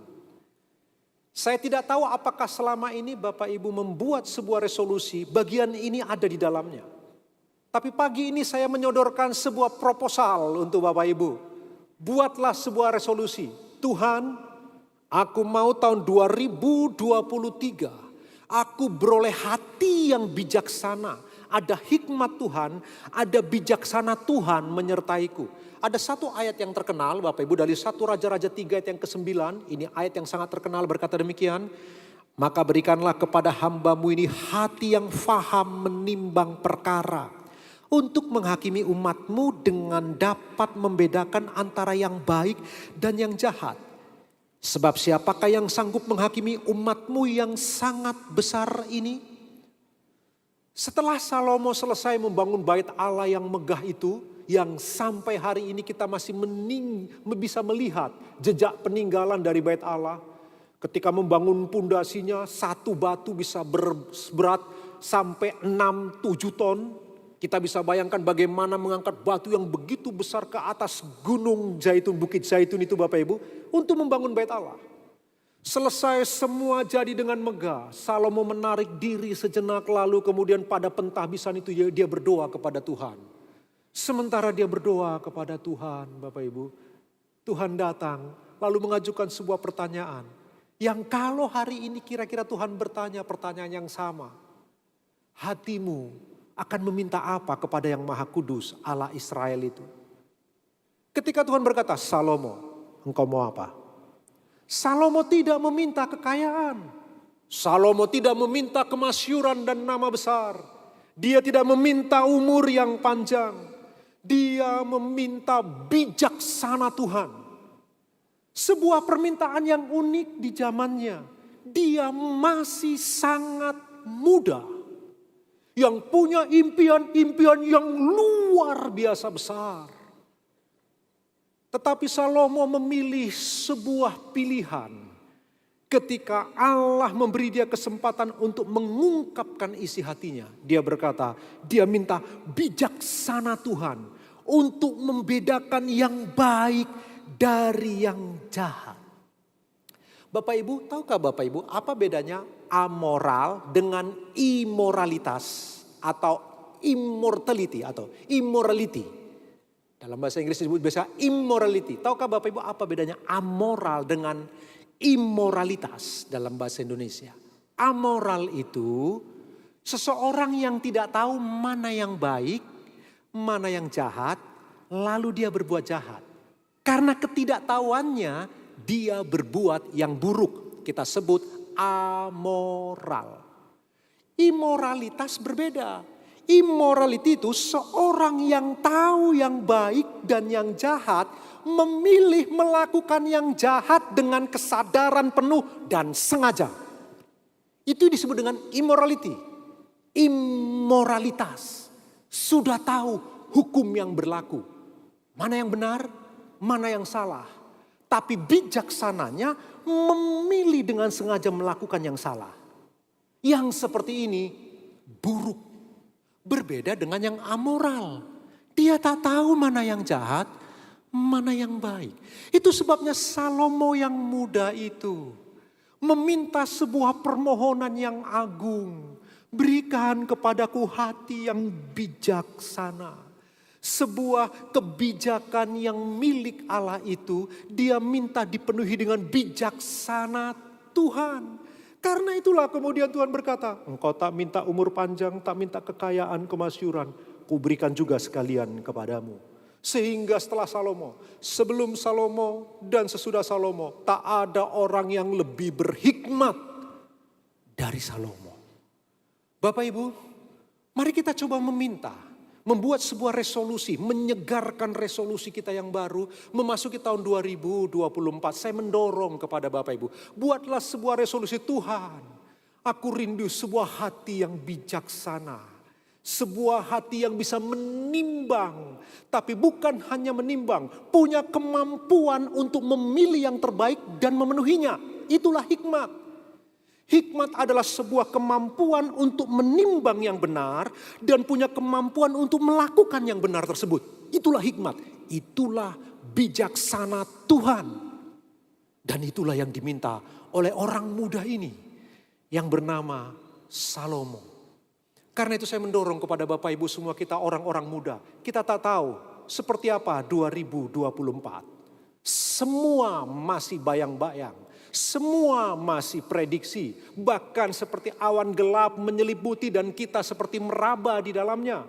Saya tidak tahu apakah selama ini Bapak Ibu membuat sebuah resolusi, bagian ini ada di dalamnya. Tapi pagi ini saya menyodorkan sebuah proposal untuk Bapak Ibu. Buatlah sebuah resolusi. Tuhan, aku mau tahun 2023, aku beroleh hati yang bijaksana. Ada hikmat Tuhan, ada bijaksana Tuhan menyertaiku. Ada satu ayat yang terkenal Bapak Ibu dari 1 Raja-Raja 3 ayat yang ke-9. Ini ayat yang sangat terkenal berkata demikian. Maka berikanlah kepada hamba-Mu ini hati yang faham menimbang perkara. untuk menghakimi umatmu dengan dapat membedakan antara yang baik dan yang jahat. Sebab siapakah yang sanggup menghakimi umatmu yang sangat besar ini? Setelah Salomo selesai membangun bait Allah yang megah itu, yang sampai hari ini kita masih bisa melihat jejak peninggalan dari bait Allah. Ketika membangun pondasinya, satu batu bisa berat sampai 6-7 ton. Kita bisa bayangkan bagaimana mengangkat batu yang begitu besar ke atas gunung Zaitun, Bukit Zaitun itu Bapak Ibu, untuk membangun bait Allah. Selesai semua jadi dengan megah, Salomo menarik diri sejenak, lalu kemudian pada pentahbisan itu dia berdoa kepada Tuhan. Sementara dia berdoa kepada Tuhan, Bapak Ibu, Tuhan datang lalu mengajukan sebuah pertanyaan. Yang kalau hari ini kira-kira Tuhan bertanya pertanyaan yang sama. Hatimu akan meminta apa kepada yang Maha Kudus Allah Israel itu? Ketika Tuhan berkata, Salomo, engkau mau apa? Salomo tidak meminta kekayaan. Salomo tidak meminta kemasyuran dan nama besar. Dia tidak meminta umur yang panjang. Dia meminta bijaksana Tuhan. Sebuah permintaan yang unik di zamannya. Dia masih sangat muda. Yang punya impian-impian yang luar biasa besar. Tetapi Salomo memilih sebuah pilihan. Ketika Allah memberi dia kesempatan untuk mengungkapkan isi hatinya. Dia berkata, dia minta bijaksana Tuhan. Untuk membedakan yang baik dari yang jahat. Bapak Ibu, tahukah Bapak Ibu apa bedanya amoral dengan imoralitas atau immortality atau immorality? Dalam bahasa Inggris disebut biasa immorality. Tahukah Bapak Ibu apa bedanya amoral dengan immoralitas dalam bahasa Indonesia? Amoral itu seseorang yang tidak tahu mana yang baik, mana yang jahat, lalu dia berbuat jahat. Karena ketidaktahuannya dia berbuat yang buruk. Kita sebut amoral. Immoralitas berbeda. Immorality itu seorang yang tahu yang baik dan yang jahat, memilih melakukan yang jahat dengan kesadaran penuh dan sengaja. Itu disebut dengan immorality. Immoralitas. Sudah tahu hukum yang berlaku. Mana yang benar, mana yang salah. Tapi bijaksananya memilih dengan sengaja melakukan yang salah. Yang seperti ini buruk. Berbeda dengan yang amoral. Dia tak tahu mana yang jahat, mana yang baik. Itu sebabnya Salomo yang muda itu meminta sebuah permohonan yang agung. Berikan kepadaku hati yang bijaksana. Sebuah kebijakan yang milik Allah itu dia minta dipenuhi dengan bijaksana Tuhan. Karena itulah kemudian Tuhan berkata, engkau tak minta umur panjang, tak minta kekayaan, kemasyuran, kuberikan juga sekalian kepadamu. Sehingga setelah Salomo, sebelum Salomo dan sesudah Salomo, tak ada orang yang lebih berhikmat dari Salomo. Bapak Ibu, mari kita coba membuat sebuah resolusi, menyegarkan resolusi kita yang baru, memasuki tahun 2024. Saya mendorong kepada Bapak Ibu, buatlah sebuah resolusi. Tuhan, aku rindu sebuah hati yang bijaksana. Sebuah hati yang bisa menimbang, tapi bukan hanya menimbang, punya kemampuan untuk memilih yang terbaik dan memenuhinya. Itulah hikmat. Hikmat adalah sebuah kemampuan untuk menimbang yang benar dan punya kemampuan untuk melakukan yang benar tersebut. Itulah hikmat, itulah bijaksana Tuhan. Dan itulah yang diminta oleh orang muda ini yang bernama Salomo. Karena itu saya mendorong kepada Bapak Ibu semua kita orang-orang muda. Kita tak tahu seperti apa 2024. Semua masih bayang-bayang. Semua masih prediksi. Bahkan seperti awan gelap menyelimuti dan kita seperti meraba di dalamnya.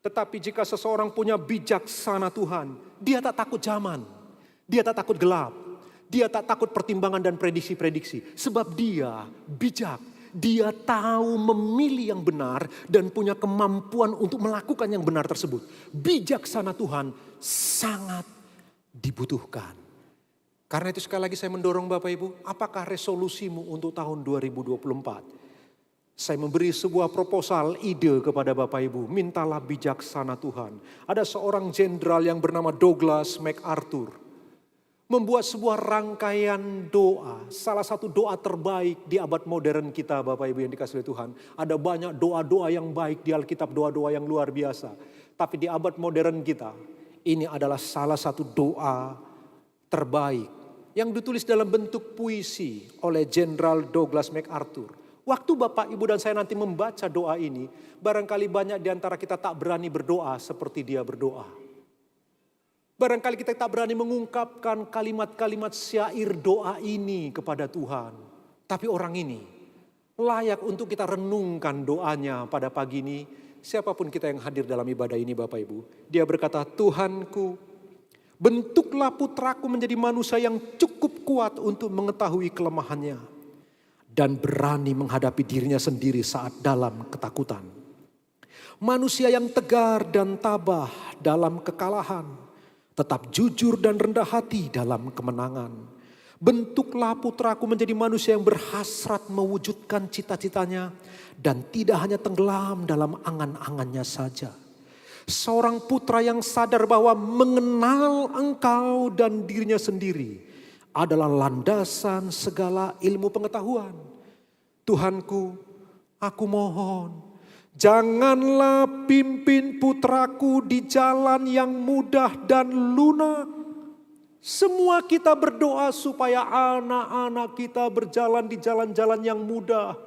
Tetapi jika seseorang punya bijaksana Tuhan, dia tak takut zaman. Dia tak takut gelap. Dia tak takut pertimbangan dan prediksi-prediksi. Sebab dia bijak. Dia tahu memilih yang benar dan punya kemampuan untuk melakukan yang benar tersebut. Bijaksana Tuhan sangat dibutuhkan. Karena itu sekali lagi saya mendorong Bapak Ibu, apakah resolusimu untuk tahun 2024? Saya memberi sebuah proposal, ide kepada Bapak Ibu. Mintalah bijaksana Tuhan. Ada seorang jenderal yang bernama Douglas MacArthur. Membuat sebuah rangkaian doa. Salah satu doa terbaik di abad modern kita Bapak Ibu yang dikasihi oleh Tuhan. Ada banyak doa-doa yang baik di Alkitab, doa-doa yang luar biasa. Tapi di abad modern kita, ini adalah salah satu doa terbaik. Yang ditulis dalam bentuk puisi oleh Jenderal Douglas MacArthur. Waktu Bapak, Ibu, dan saya nanti membaca doa ini, barangkali banyak di antara kita tak berani berdoa seperti dia berdoa. Barangkali kita tak berani mengungkapkan kalimat-kalimat syair doa ini kepada Tuhan. Tapi orang ini layak untuk kita renungkan doanya pada pagi ini. Siapapun kita yang hadir dalam ibadah ini Bapak Ibu. Dia berkata, Tuhanku, bentuklah putraku menjadi manusia yang cukup kuat untuk mengetahui kelemahannya. Dan berani menghadapi dirinya sendiri saat dalam ketakutan. Manusia yang tegar dan tabah dalam kekalahan. Tetap jujur dan rendah hati dalam kemenangan. Bentuklah putraku menjadi manusia yang berhasrat mewujudkan cita-citanya. Dan tidak hanya tenggelam dalam angan-angannya saja. Seorang putra yang sadar bahwa mengenal engkau dan dirinya sendiri adalah landasan segala ilmu pengetahuan. Tuhanku, aku mohon, janganlah pimpin putraku di jalan yang mudah dan lunak. Semua kita berdoa supaya anak-anak kita berjalan di jalan-jalan yang mudah,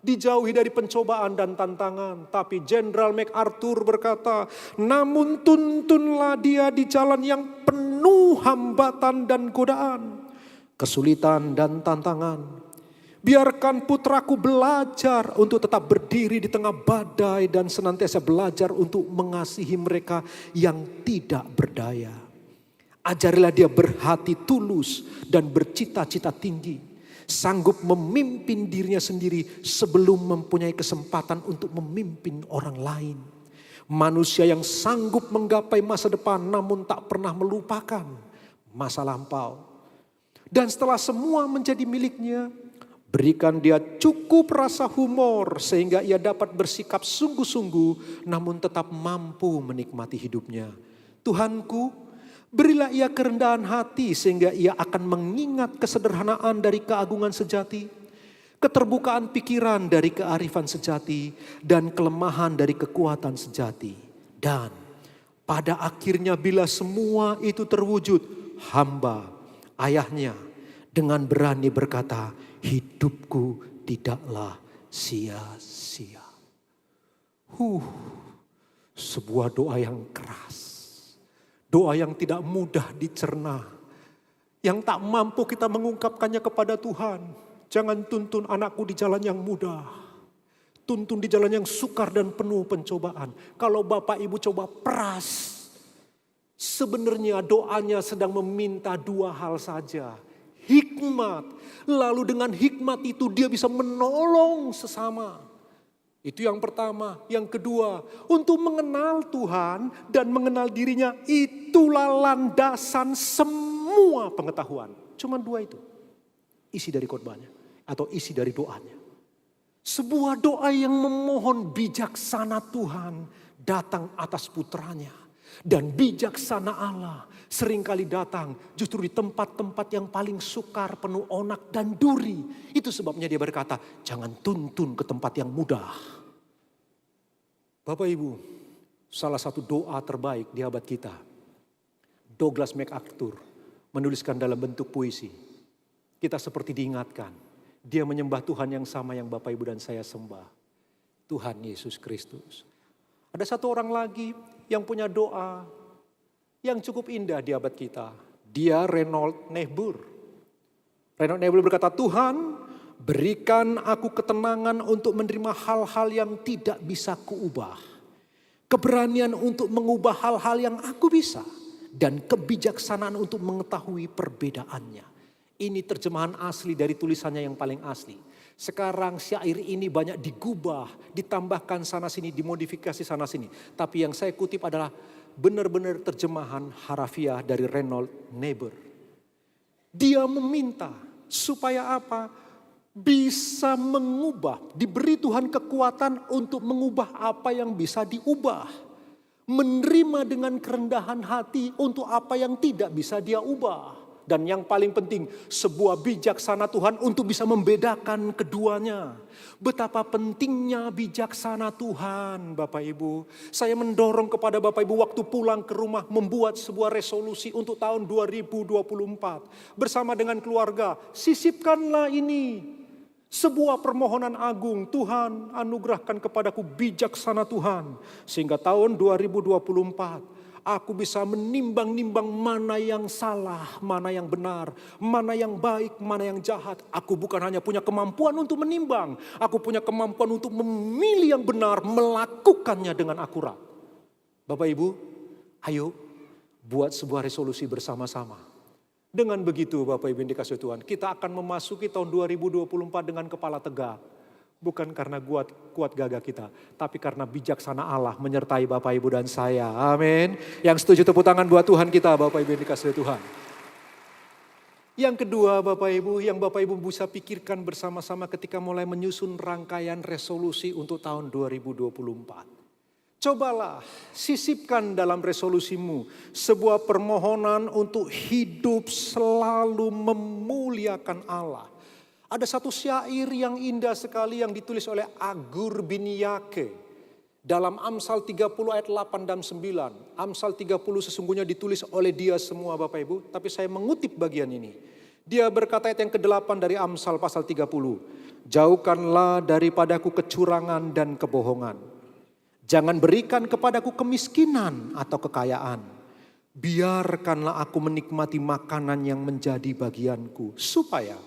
dijauhi dari pencobaan dan tantangan. Tapi Jenderal MacArthur berkata, namun tuntunlah dia di jalan yang penuh hambatan dan godaan, kesulitan dan tantangan. Biarkan putraku belajar untuk tetap berdiri di tengah badai dan senantiasa belajar untuk mengasihi mereka yang tidak berdaya. Ajarilah dia berhati tulus dan bercita-cita tinggi. Sanggup memimpin dirinya sendiri sebelum mempunyai kesempatan untuk memimpin orang lain. Manusia yang sanggup menggapai masa depan namun tak pernah melupakan masa lampau. Dan setelah semua menjadi miliknya, berikan dia cukup rasa humor sehingga ia dapat bersikap sungguh-sungguh namun tetap mampu menikmati hidupnya. Tuhanku, berilah ia kerendahan hati sehingga ia akan mengingat kesederhanaan dari keagungan sejati, keterbukaan pikiran dari kearifan sejati, dan kelemahan dari kekuatan sejati. Dan pada akhirnya bila semua itu terwujud, hamba ayahnya dengan berani berkata, hidupku tidaklah sia-sia. Sebuah doa yang keras. Doa yang tidak mudah dicerna. Yang tak mampu kita mengungkapkannya kepada Tuhan. Jangan tuntun anakku di jalan yang mudah. Tuntun di jalan yang sukar dan penuh pencobaan. Kalau Bapak Ibu coba peras, sebenarnya doanya sedang meminta dua hal saja. Hikmat. Lalu dengan hikmat itu dia bisa menolong sesama. Itu yang pertama. Yang kedua, untuk mengenal Tuhan dan mengenal dirinya, itulah landasan semua pengetahuan. Cuma dua itu. Isi dari khotbahnya atau isi dari doanya. Sebuah doa yang memohon bijaksana Tuhan datang atas putranya. Dan bijaksana Allah seringkali datang justru di tempat-tempat yang paling sukar, penuh onak dan duri. Itu sebabnya dia berkata, jangan tuntun ke tempat yang mudah. Bapak Ibu, salah satu doa terbaik di abad kita, Douglas MacArthur menuliskan dalam bentuk puisi. Kita seperti diingatkan, dia menyembah Tuhan yang sama yang Bapak Ibu dan saya sembah. Tuhan Yesus Kristus. Ada satu orang lagi yang punya doa yang cukup indah di abad kita. Dia Reinhold Niebuhr. Reinhold Niebuhr berkata, Tuhan berikan aku ketenangan untuk menerima hal-hal yang tidak bisa kuubah. Keberanian untuk mengubah hal-hal yang aku bisa. Dan kebijaksanaan untuk mengetahui perbedaannya. Ini terjemahan asli dari tulisannya yang paling asli. Sekarang syair ini banyak digubah, ditambahkan sana sini, dimodifikasi sana sini. Tapi yang saya kutip adalah benar-benar terjemahan harafiah dari Reinhold Niebuhr. Dia meminta supaya apa? Bisa mengubah, diberi Tuhan kekuatan untuk mengubah apa yang bisa diubah. Menerima dengan kerendahan hati untuk apa yang tidak bisa dia ubah. Dan yang paling penting, sebuah bijaksana Tuhan untuk bisa membedakan keduanya. Betapa pentingnya bijaksana Tuhan, Bapak Ibu. Saya mendorong kepada Bapak Ibu waktu pulang ke rumah membuat sebuah resolusi untuk tahun 2024. Bersama dengan keluarga, sisipkanlah ini. Sebuah permohonan agung, Tuhan anugerahkan kepadaku bijaksana Tuhan. Sehingga tahun 2024, aku bisa menimbang-nimbang mana yang salah, mana yang benar, mana yang baik, mana yang jahat. Aku bukan hanya punya kemampuan untuk menimbang, aku punya kemampuan untuk memilih yang benar, melakukannya dengan akurat. Bapak Ibu, ayo buat sebuah resolusi bersama-sama. Dengan begitu Bapak Ibu yang dikasihi Tuhan, kita akan memasuki tahun 2024 dengan kepala tegak. Bukan karena kuat gagah kita, tapi karena bijaksana Allah menyertai Bapak Ibu dan saya. Amin. Yang setuju tepuk tangan buat Tuhan kita, Bapak Ibu yang dikasihi Tuhan. Yang kedua Bapak Ibu, yang Bapak Ibu bisa pikirkan bersama-sama ketika mulai menyusun rangkaian resolusi untuk tahun 2024. Cobalah sisipkan dalam resolusimu sebuah permohonan untuk hidup selalu memuliakan Allah. Ada satu syair yang indah sekali yang ditulis oleh Agur bin Yake. Dalam Amsal 30 ayat 8 dan 9. Amsal 30 sesungguhnya ditulis oleh dia semua Bapak Ibu. Tapi saya mengutip bagian ini. Dia berkata ayat yang ke-8 dari Amsal pasal 30. Jauhkanlah daripadaku kecurangan dan kebohongan. Jangan berikan kepadaku kemiskinan atau kekayaan. Biarkanlah aku menikmati makanan yang menjadi bagianku. Supaya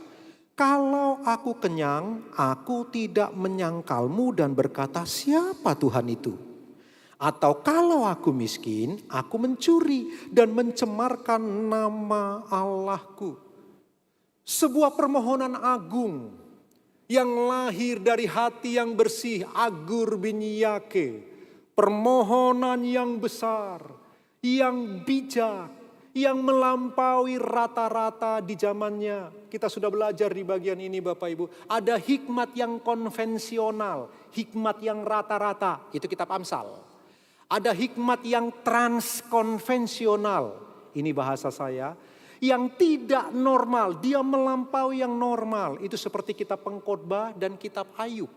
kalau aku kenyang, aku tidak menyangkalmu dan berkata, siapa Tuhan itu? Atau kalau aku miskin, aku mencuri dan mencemarkan nama Allahku. Sebuah permohonan agung yang lahir dari hati yang bersih, Agur bin Yake. Permohonan yang besar, yang bijak, yang melampaui rata-rata di zamannya. Kita sudah belajar di bagian ini Bapak Ibu. Ada hikmat yang konvensional, hikmat yang rata-rata, itu kitab Amsal. Ada hikmat yang transkonvensional, ini bahasa saya, yang tidak normal, dia melampaui yang normal. Itu seperti kitab Pengkhotbah dan kitab Ayub.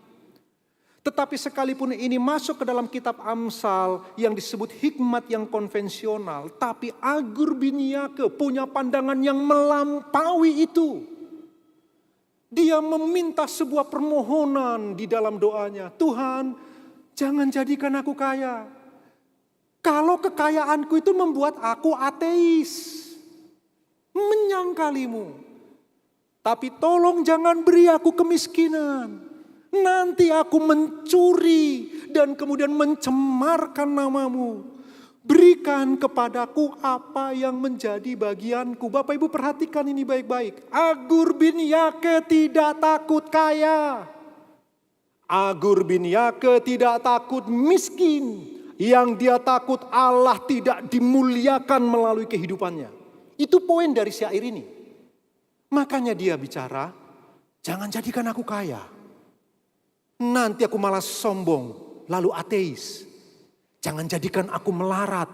Tetapi sekalipun ini masuk ke dalam kitab Amsal yang disebut hikmat yang konvensional. Tapi Agur bin Yake punya pandangan yang melampaui itu. Dia meminta sebuah permohonan di dalam doanya. Tuhan, jangan jadikan aku kaya. Kalau kekayaanku itu membuat aku ateis. Menyangkalimu. Tapi tolong jangan beri aku kemiskinan. Nanti aku mencuri dan kemudian mencemarkan namamu. Berikan kepadaku apa yang menjadi bagianku. Bapak Ibu perhatikan ini baik-baik. Agur bin Yake tidak takut kaya. Agur bin Yake tidak takut miskin. Yang dia takut Allah tidak dimuliakan melalui kehidupannya. Itu poin dari syair ini. Makanya dia bicara, jangan jadikan aku kaya. Nanti aku malah sombong, lalu ateis. Jangan jadikan aku melarat.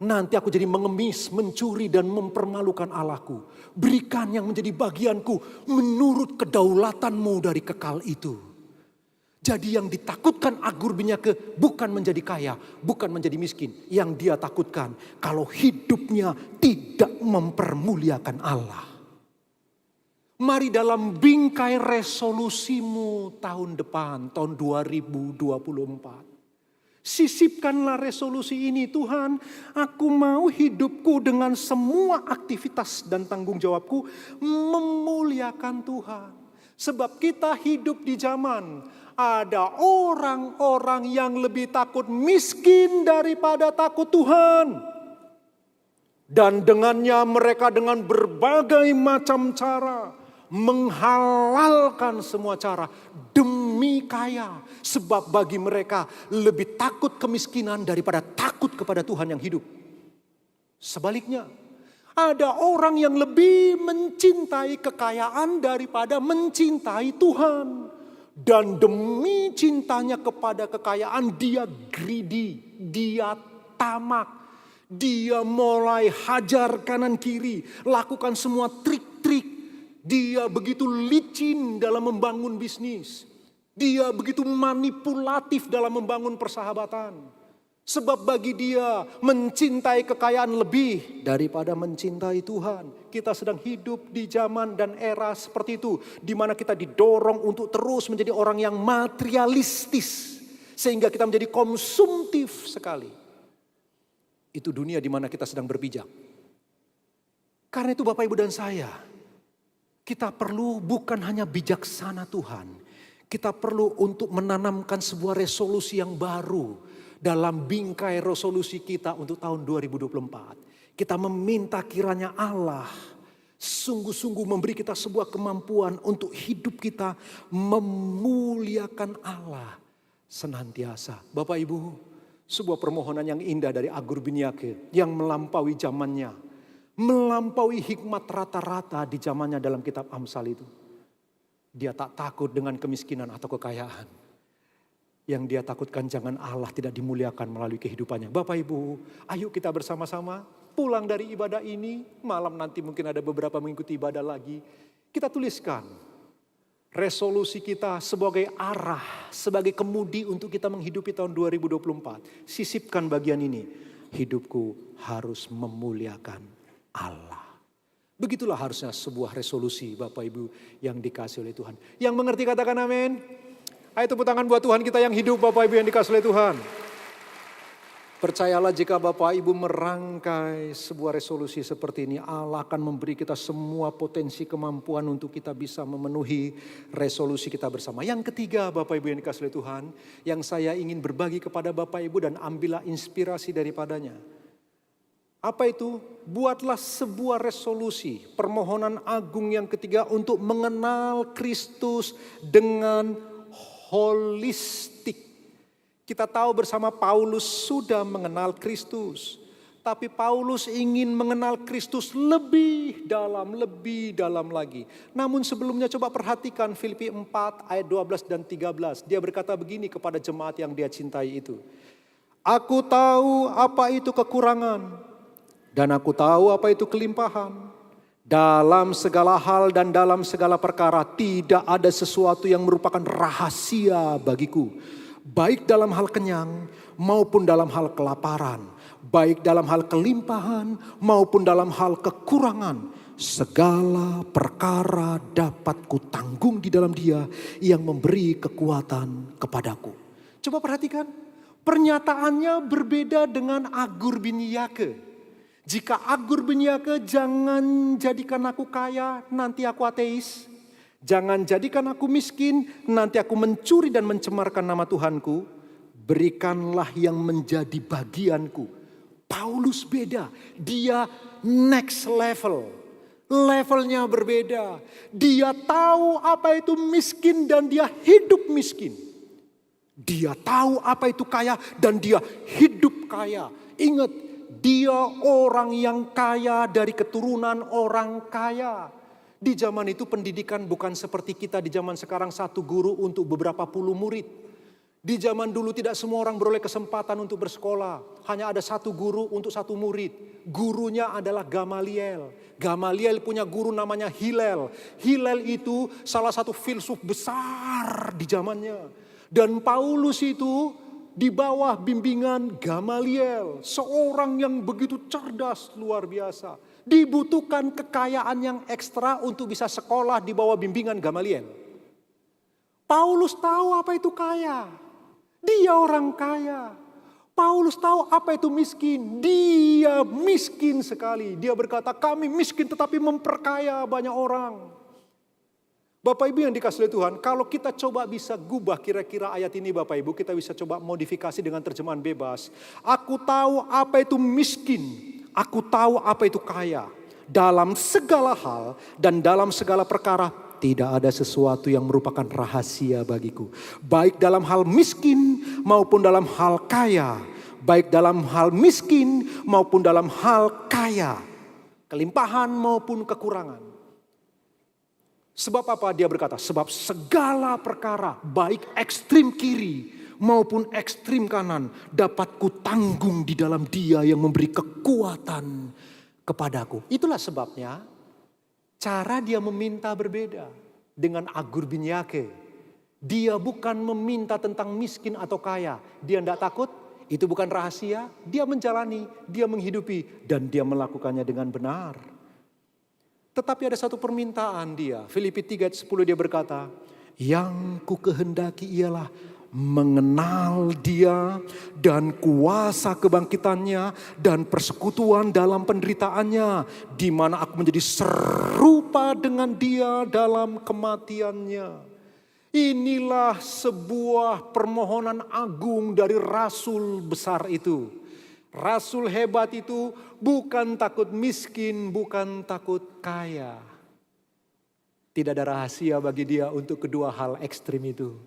Nanti aku jadi mengemis, mencuri dan mempermalukan Allahku. Berikan yang menjadi bagianku menurut kedaulatanmu dari kekal itu. Jadi yang ditakutkan Agur bin Yake bukan menjadi kaya, bukan menjadi miskin. Yang dia takutkan kalau hidupnya tidak mempermuliakan Allah. Mari dalam bingkai resolusimu tahun depan, tahun 2024. Sisipkanlah resolusi ini, Tuhan, aku mau hidupku dengan semua aktivitas dan tanggung jawabku memuliakan Tuhan. Sebab kita hidup di zaman ada orang-orang yang lebih takut miskin daripada takut Tuhan. Dan dengannya mereka dengan berbagai macam cara menghalalkan semua cara demi kaya. Sebab bagi mereka lebih takut kemiskinan daripada takut kepada Tuhan yang hidup. Sebaliknya, ada orang yang lebih mencintai kekayaan daripada mencintai Tuhan. Dan demi cintanya kepada kekayaan dia greedy, dia tamak. Dia mulai hajar kanan kiri, lakukan semua trik-trik. Dia begitu licin dalam membangun bisnis. Dia begitu manipulatif dalam membangun persahabatan. Sebab bagi dia mencintai kekayaan lebih daripada mencintai Tuhan. Kita sedang hidup di zaman dan era seperti itu. Di mana kita didorong untuk terus menjadi orang yang materialistis. Sehingga kita menjadi konsumtif sekali. Itu dunia di mana kita sedang berpijak. Karena itu Bapak Ibu dan saya, kita perlu bukan hanya bijaksana Tuhan. Kita perlu untuk menanamkan sebuah resolusi yang baru dalam bingkai resolusi kita untuk tahun 2024. Kita meminta kiranya Allah sungguh-sungguh memberi kita sebuah kemampuan untuk hidup kita memuliakan Allah senantiasa. Bapak Ibu, sebuah permohonan yang indah dari Agur Biniake yang melampaui zamannya. Melampaui hikmat rata-rata di zamannya dalam kitab Amsal itu. Dia tak takut dengan kemiskinan atau kekayaan. Yang dia takutkan jangan Allah tidak dimuliakan melalui kehidupannya. Bapak Ibu, ayo kita bersama-sama pulang dari ibadah ini. Malam nanti mungkin ada beberapa mengikuti ibadah lagi. Kita tuliskan resolusi kita sebagai arah, sebagai kemudi untuk kita menghidupi tahun 2024. Sisipkan bagian ini. Hidupku harus memuliakan Allah. Begitulah harusnya sebuah resolusi Bapak Ibu yang dikasih oleh Tuhan. Yang mengerti katakan amin. Ayo tepuk tangan buat Tuhan kita yang hidup Bapak Ibu yang dikasih oleh Tuhan. Percayalah jika Bapak Ibu merangkai sebuah resolusi seperti ini, Allah akan memberi kita semua potensi kemampuan untuk kita bisa memenuhi resolusi kita bersama. Yang ketiga Bapak Ibu yang dikasih oleh Tuhan, yang saya ingin berbagi kepada Bapak Ibu dan ambillah inspirasi daripadanya. Apa itu? Buatlah sebuah resolusi, permohonan agung yang ketiga untuk mengenal Kristus dengan holistik. Kita tahu bersama Paulus sudah mengenal Kristus. Tapi Paulus ingin mengenal Kristus lebih dalam lagi. Namun sebelumnya coba perhatikan Filipi 4 ayat 12 dan 13. Dia berkata begini kepada jemaat yang dia cintai itu. Aku tahu apa itu kekurangan. Dan aku tahu apa itu kelimpahan. Dalam segala hal dan dalam segala perkara tidak ada sesuatu yang merupakan rahasia bagiku. Baik dalam hal kenyang maupun dalam hal kelaparan. Baik dalam hal kelimpahan maupun dalam hal kekurangan. Segala perkara dapat kutanggung di dalam Dia yang memberi kekuatan kepadaku. Coba perhatikan. Pernyataannya berbeda dengan Agur Biniake. Jika Agur Biniake, jangan jadikan aku kaya, nanti aku ateis. Jangan jadikan aku miskin, nanti aku mencuri dan mencemarkan nama Tuhanku. Berikanlah yang menjadi bagianku. Paulus beda, dia next level. Levelnya berbeda. Dia tahu apa itu miskin dan dia hidup miskin. Dia tahu apa itu kaya dan dia hidup kaya. Ingat, dia orang yang kaya dari keturunan orang kaya. Di zaman itu pendidikan bukan seperti kita di zaman sekarang, satu guru untuk beberapa puluh murid. Di zaman dulu tidak semua orang beroleh kesempatan untuk bersekolah. Hanya ada satu guru untuk satu murid. Gurunya adalah Gamaliel. Gamaliel punya guru namanya Hillel. Hillel itu salah satu filsuf besar di zamannya. Dan Paulus itu di bawah bimbingan Gamaliel. Seorang yang begitu cerdas luar biasa. Dibutuhkan kekayaan yang ekstra untuk bisa sekolah di bawah bimbingan Gamaliel. Paulus tahu apa itu kaya. Dia orang kaya. Paulus tahu apa itu miskin. Dia miskin sekali. Dia berkata, kami miskin tetapi memperkaya banyak orang. Bapak Ibu yang dikasihi oleh Tuhan, kalau kita coba bisa gubah kira-kira ayat ini Bapak Ibu, kita bisa coba modifikasi dengan terjemahan bebas. Aku tahu apa itu miskin. Aku tahu apa itu kaya. Dalam segala hal dan dalam segala perkara tidak ada sesuatu yang merupakan rahasia bagiku. Baik dalam hal miskin maupun dalam hal kaya. Baik dalam hal miskin maupun dalam hal kaya. Kelimpahan maupun kekurangan. Sebab apa dia berkata? Sebab segala perkara baik ekstrim kiri maupun ekstrim kanan dapat kutanggung di dalam Dia yang memberi kekuatan kepadaku. Itulah sebabnya cara dia meminta berbeda dengan Agur bin Yake. Dia bukan meminta tentang miskin atau kaya. Dia tidak takut, itu bukan rahasia. Dia menjalani, dia menghidupi dan dia melakukannya dengan benar. Tetapi ada satu permintaan dia. Filipi 3 ayat 10 dia berkata, yang ku kehendaki ialah mengenal Dia dan kuasa kebangkitannya dan persekutuan dalam penderitaannya, di mana aku menjadi serupa dengan Dia dalam kematiannya. Inilah sebuah permohonan agung dari rasul besar itu. Rasul hebat itu bukan takut miskin, bukan takut kaya. Tidak ada rahasia bagi dia untuk kedua hal ekstrim itu.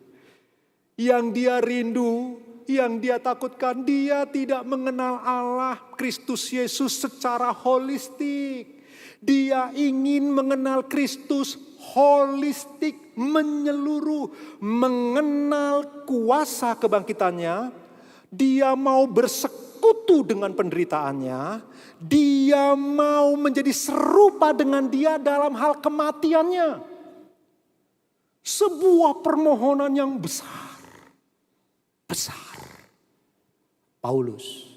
Yang dia rindu, yang dia takutkan, dia tidak mengenal Allah Kristus Yesus secara holistik. Dia ingin mengenal Kristus holistik, menyeluruh, mengenal kuasa kebangkitannya. Dia mau bersekutu dengan penderitaannya. Dia mau menjadi serupa dengan Dia dalam hal kematiannya. Sebuah permohonan yang besar. Besar. Paulus.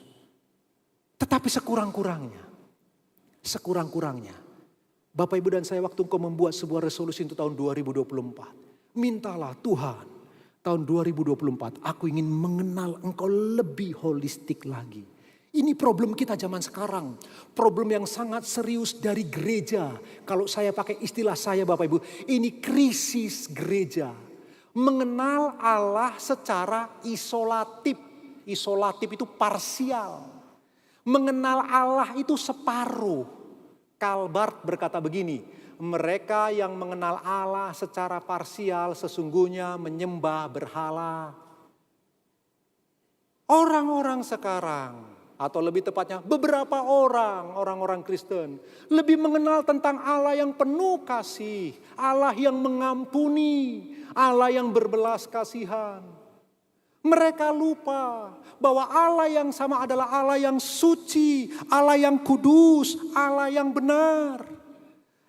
Tetapi sekurang-kurangnya. Bapak Ibu dan saya, waktu engkau membuat sebuah resolusi untuk tahun 2024. Mintalah Tuhan. Tahun 2024 aku ingin mengenal Engkau lebih holistik lagi. Ini problem kita zaman sekarang. Problem yang sangat serius dari gereja. Kalau saya pakai istilah saya Bapak Ibu. Ini krisis gereja. Mengenal Allah secara isolatif. Isolatif itu parsial. Mengenal Allah itu separuh. Karl Barth berkata begini. Mereka yang mengenal Allah secara parsial sesungguhnya menyembah berhala. Orang-orang sekarang, atau lebih tepatnya beberapa orang-orang Kristen, lebih mengenal tentang Allah yang penuh kasih, Allah yang mengampuni, Allah yang berbelas kasihan. Mereka lupa bahwa Allah yang sama adalah Allah yang suci, Allah yang kudus, Allah yang benar.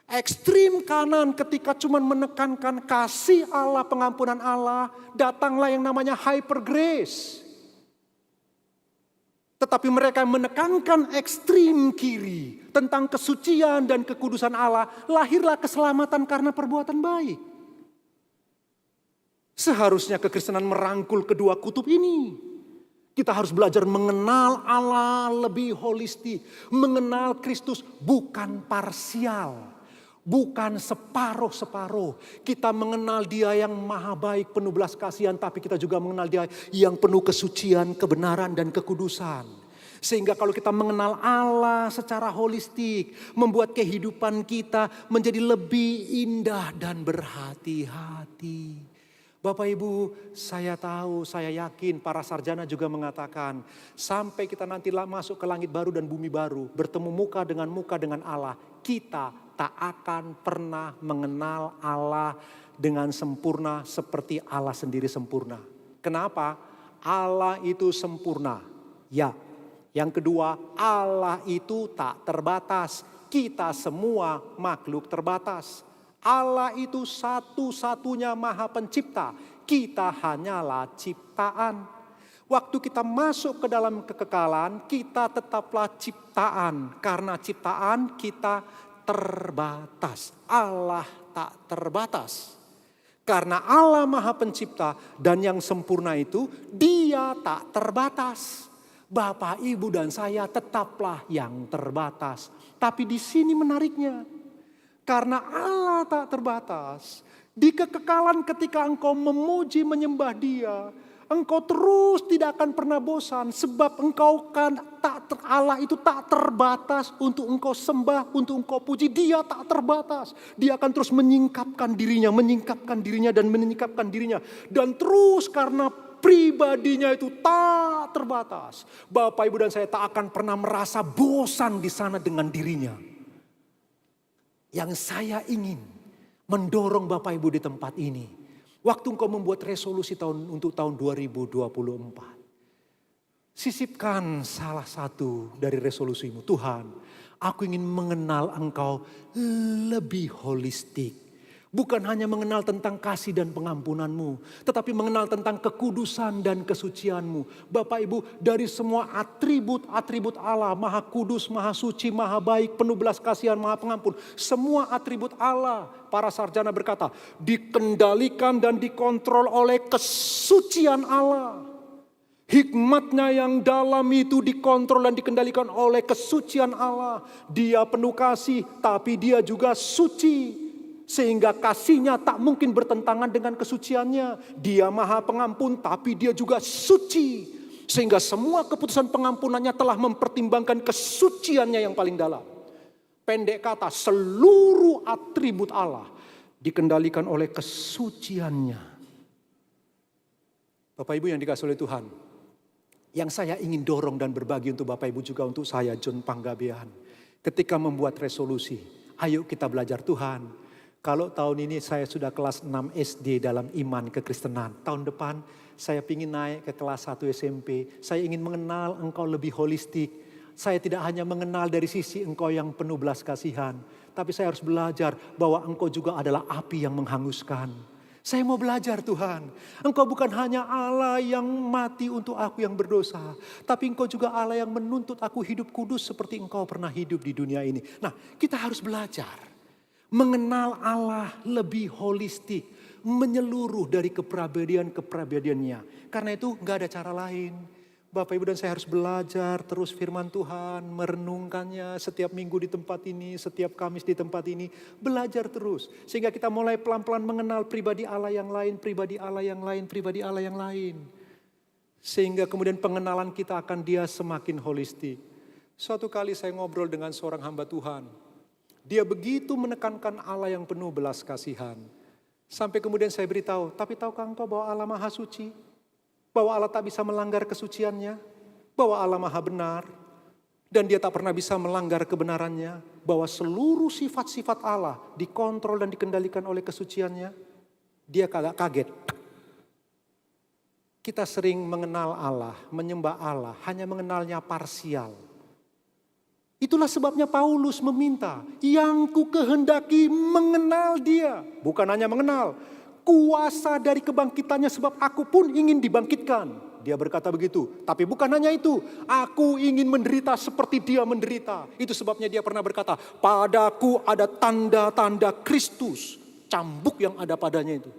Ekstrim kanan ketika cuma menekankan kasih Allah, pengampunan Allah, datanglah yang namanya hyper grace. Tetapi mereka menekankan ekstrim kiri tentang kesucian dan kekudusan Allah, lahirlah keselamatan karena perbuatan baik. Seharusnya kekristenan merangkul kedua kutub ini. Kita harus belajar mengenal Allah lebih holistik, mengenal Kristus bukan parsial. Bukan separuh-separuh. Kita mengenal Dia yang maha baik, penuh belas kasihan. Tapi kita juga mengenal Dia yang penuh kesucian, kebenaran, dan kekudusan. Sehingga kalau kita mengenal Allah secara holistik. Membuat kehidupan kita menjadi lebih indah dan berhati-hati. Bapak Ibu, saya tahu, saya yakin para sarjana juga mengatakan. Sampai kita nanti masuk ke langit baru dan bumi baru. Bertemu muka dengan Allah. Kita tak akan pernah mengenal Allah dengan sempurna seperti Allah sendiri sempurna. Kenapa? Allah itu sempurna. Ya. Yang kedua, Allah itu tak terbatas. Kita semua makhluk terbatas. Allah itu satu-satunya maha pencipta. Kita hanyalah ciptaan. Waktu kita masuk ke dalam kekekalan, kita tetaplah ciptaan. Karena ciptaan kita terbatas. Allah tak terbatas. Karena Allah maha pencipta dan yang sempurna itu, Dia tak terbatas. Bapak, Ibu dan saya tetaplah yang terbatas. Tapi di sini menariknya. Karena Allah tak terbatas. Di kekekalan ketika engkau memuji menyembah Dia. Engkau terus tidak akan pernah bosan sebab engkau kan Allah itu tak terbatas untuk engkau sembah, untuk engkau puji. Dia tak terbatas. Dia akan terus menyingkapkan dirinya dan menyingkapkan dirinya. Dan terus karena pribadinya itu tak terbatas. Bapak, Ibu dan saya tak akan pernah merasa bosan di sana dengan dirinya. Yang saya ingin mendorong Bapak Ibu di tempat ini. Waktu engkau membuat resolusi untuk tahun 2024. Sisipkan salah satu dari resolusimu. Tuhan, aku ingin mengenal engkau lebih holistik. Bukan hanya mengenal tentang kasih dan pengampunanmu, tetapi mengenal tentang kekudusan dan kesucianmu. Bapak Ibu, dari semua atribut Allah, Maha Kudus, Maha Suci, Maha Baik, penuh belas kasihan, Maha Pengampun. Semua atribut Allah, para sarjana berkata, dikendalikan dan dikontrol oleh kesucian Allah. Hikmatnya yang dalam itu dikontrol dan dikendalikan oleh kesucian Allah. Dia penuh kasih, tapi dia juga suci. Sehingga kasihnya tak mungkin bertentangan dengan kesuciannya. Dia Maha Pengampun tapi dia juga suci. Sehingga semua keputusan pengampunannya telah mempertimbangkan kesuciannya yang paling dalam. Pendek kata, seluruh atribut Allah dikendalikan oleh kesuciannya. Bapak Ibu yang dikasihi oleh Tuhan, yang saya ingin dorong dan berbagi untuk Bapak Ibu juga untuk saya, John Panggabean. Ketika membuat resolusi, ayo kita belajar Tuhan. Kalau tahun ini saya sudah kelas 6 SD dalam iman kekristenan. Tahun depan saya ingin naik ke kelas 1 SMP. Saya ingin mengenal engkau lebih holistik. Saya tidak hanya mengenal dari sisi engkau yang penuh belas kasihan. Tapi saya harus belajar bahwa engkau juga adalah api yang menghanguskan. Saya mau belajar Tuhan. Engkau bukan hanya Allah yang mati untuk aku yang berdosa. Tapi engkau juga Allah yang menuntut aku hidup kudus seperti engkau pernah hidup di dunia ini. Nah, kita harus belajar. Mengenal Allah lebih holistik, menyeluruh dari kepribadiannya. Karena itu gak ada cara lain. Bapak Ibu dan saya harus belajar terus firman Tuhan, merenungkannya setiap minggu di tempat ini, setiap Kamis di tempat ini. Belajar terus, sehingga kita mulai pelan-pelan mengenal pribadi Allah yang lain, pribadi Allah yang lain, pribadi Allah yang lain. Sehingga kemudian pengenalan kita akan dia semakin holistik. Suatu kali saya ngobrol dengan seorang hamba Tuhan. Dia begitu menekankan Allah yang penuh belas kasihan. Sampai kemudian saya beritahu, tapi tahukah engkau bahwa Allah Maha Suci? Bahwa Allah tak bisa melanggar kesuciannya? Bahwa Allah Maha Benar? Dan dia tak pernah bisa melanggar kebenarannya? Bahwa seluruh sifat-sifat Allah dikontrol dan dikendalikan oleh kesuciannya? Dia kagak kaget. Kita sering mengenal Allah, menyembah Allah, hanya mengenalnya parsial. Itulah sebabnya Paulus meminta, yang ku kehendaki mengenal dia. Bukan hanya mengenal, kuasa dari kebangkitannya sebab aku pun ingin dibangkitkan. Dia berkata begitu, tapi bukan hanya itu. Aku ingin menderita seperti dia menderita. Itu sebabnya dia pernah berkata, padaku ada tanda-tanda Kristus. Cambuk yang ada padanya itu.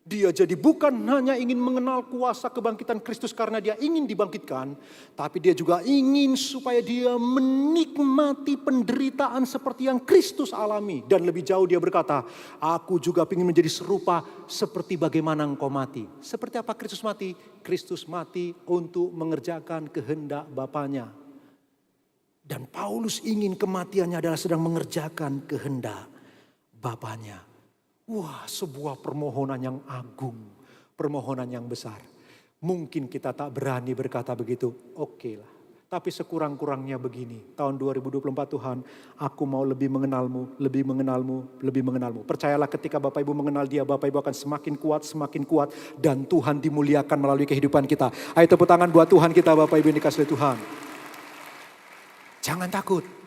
Dia jadi bukan hanya ingin mengenal kuasa kebangkitan Kristus karena dia ingin dibangkitkan. Tapi dia juga ingin supaya dia menikmati penderitaan seperti yang Kristus alami. Dan lebih jauh dia berkata, aku juga ingin menjadi serupa seperti bagaimana engkau mati. Seperti apa Kristus mati? Kristus mati untuk mengerjakan kehendak Bapanya. Dan Paulus ingin kematiannya adalah sedang mengerjakan kehendak Bapanya. Wah, sebuah permohonan yang agung, permohonan yang besar. Mungkin kita tak berani berkata begitu, oke lah. Tapi sekurang-kurangnya begini, tahun 2024 Tuhan, aku mau lebih mengenalmu, lebih mengenalmu, lebih mengenalmu. Percayalah ketika Bapak Ibu mengenal dia, Bapak Ibu akan semakin kuat, dan Tuhan dimuliakan melalui kehidupan kita. Ayo tepuk tangan buat Tuhan kita, Bapak Ibu yang dikasihi Tuhan. Jangan takut.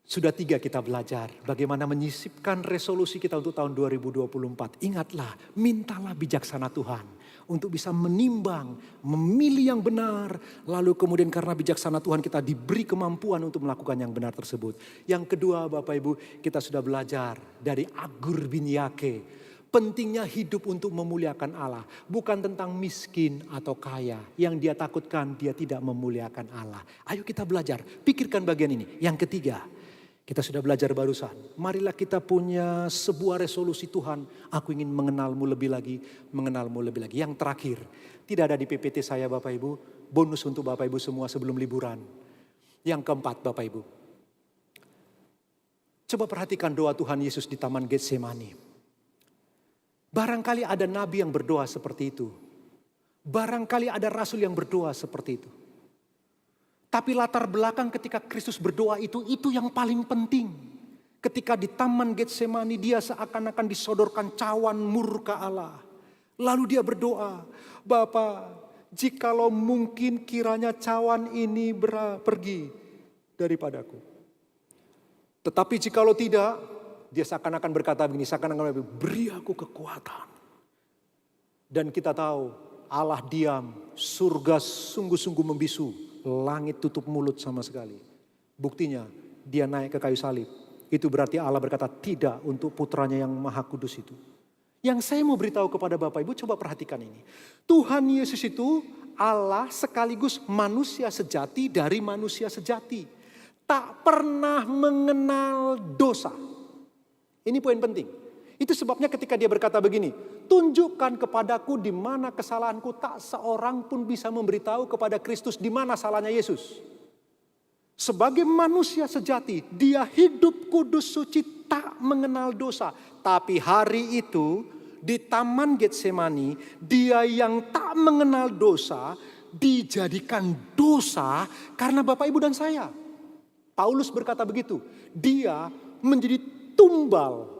Sudah 3 kita belajar bagaimana menyisipkan resolusi kita untuk tahun 2024. Ingatlah, mintalah bijaksana Tuhan untuk bisa menimbang, memilih yang benar. Lalu kemudian karena bijaksana Tuhan kita diberi kemampuan untuk melakukan yang benar tersebut. Yang kedua Bapak Ibu, kita sudah belajar dari Agur bin Yake. Pentingnya hidup untuk memuliakan Allah. Bukan tentang miskin atau kaya. Yang dia takutkan dia tidak memuliakan Allah. Ayo kita belajar, pikirkan bagian ini. Yang ketiga, Kita sudah belajar barusan. Marilah kita punya sebuah resolusi, Tuhan, aku ingin mengenalmu lebih lagi, mengenalmu lebih lagi. Yang terakhir, tidak ada di PPT saya Bapak Ibu, bonus untuk Bapak Ibu semua sebelum liburan. Yang keempat Bapak Ibu, coba perhatikan doa Tuhan Yesus di Taman Getsemani. Barangkali ada nabi yang berdoa seperti itu. Barangkali ada rasul yang berdoa seperti itu. Tapi latar belakang ketika Kristus berdoa itu yang paling penting. Ketika di Taman Getsemani dia seakan-akan disodorkan cawan murka Allah. Lalu dia berdoa, Bapa, jikalau mungkin kiranya cawan ini pergi daripadaku. Tetapi jikalau tidak, dia seakan-akan berkata begini, seakan-akan beri aku kekuatan. Dan kita tahu Allah diam, surga sungguh-sungguh membisu. Langit tutup mulut sama sekali. Buktinya dia naik ke kayu salib. Itu berarti Allah berkata tidak untuk putranya yang maha kudus itu. Yang saya mau beritahu kepada Bapak Ibu, coba perhatikan ini. Tuhan Yesus itu Allah sekaligus manusia sejati dari manusia sejati. Tak pernah mengenal dosa. Ini poin penting. Itu sebabnya ketika dia berkata begini, tunjukkan kepadaku di mana kesalahanku, tak seorang pun bisa memberitahu kepada Kristus di mana salahnya Yesus. Sebagai manusia sejati, dia hidup kudus suci tak mengenal dosa. Tapi hari itu di Taman Getsemani, dia yang tak mengenal dosa dijadikan dosa karena Bapak Ibu dan saya. Paulus berkata begitu, dia menjadi tumbal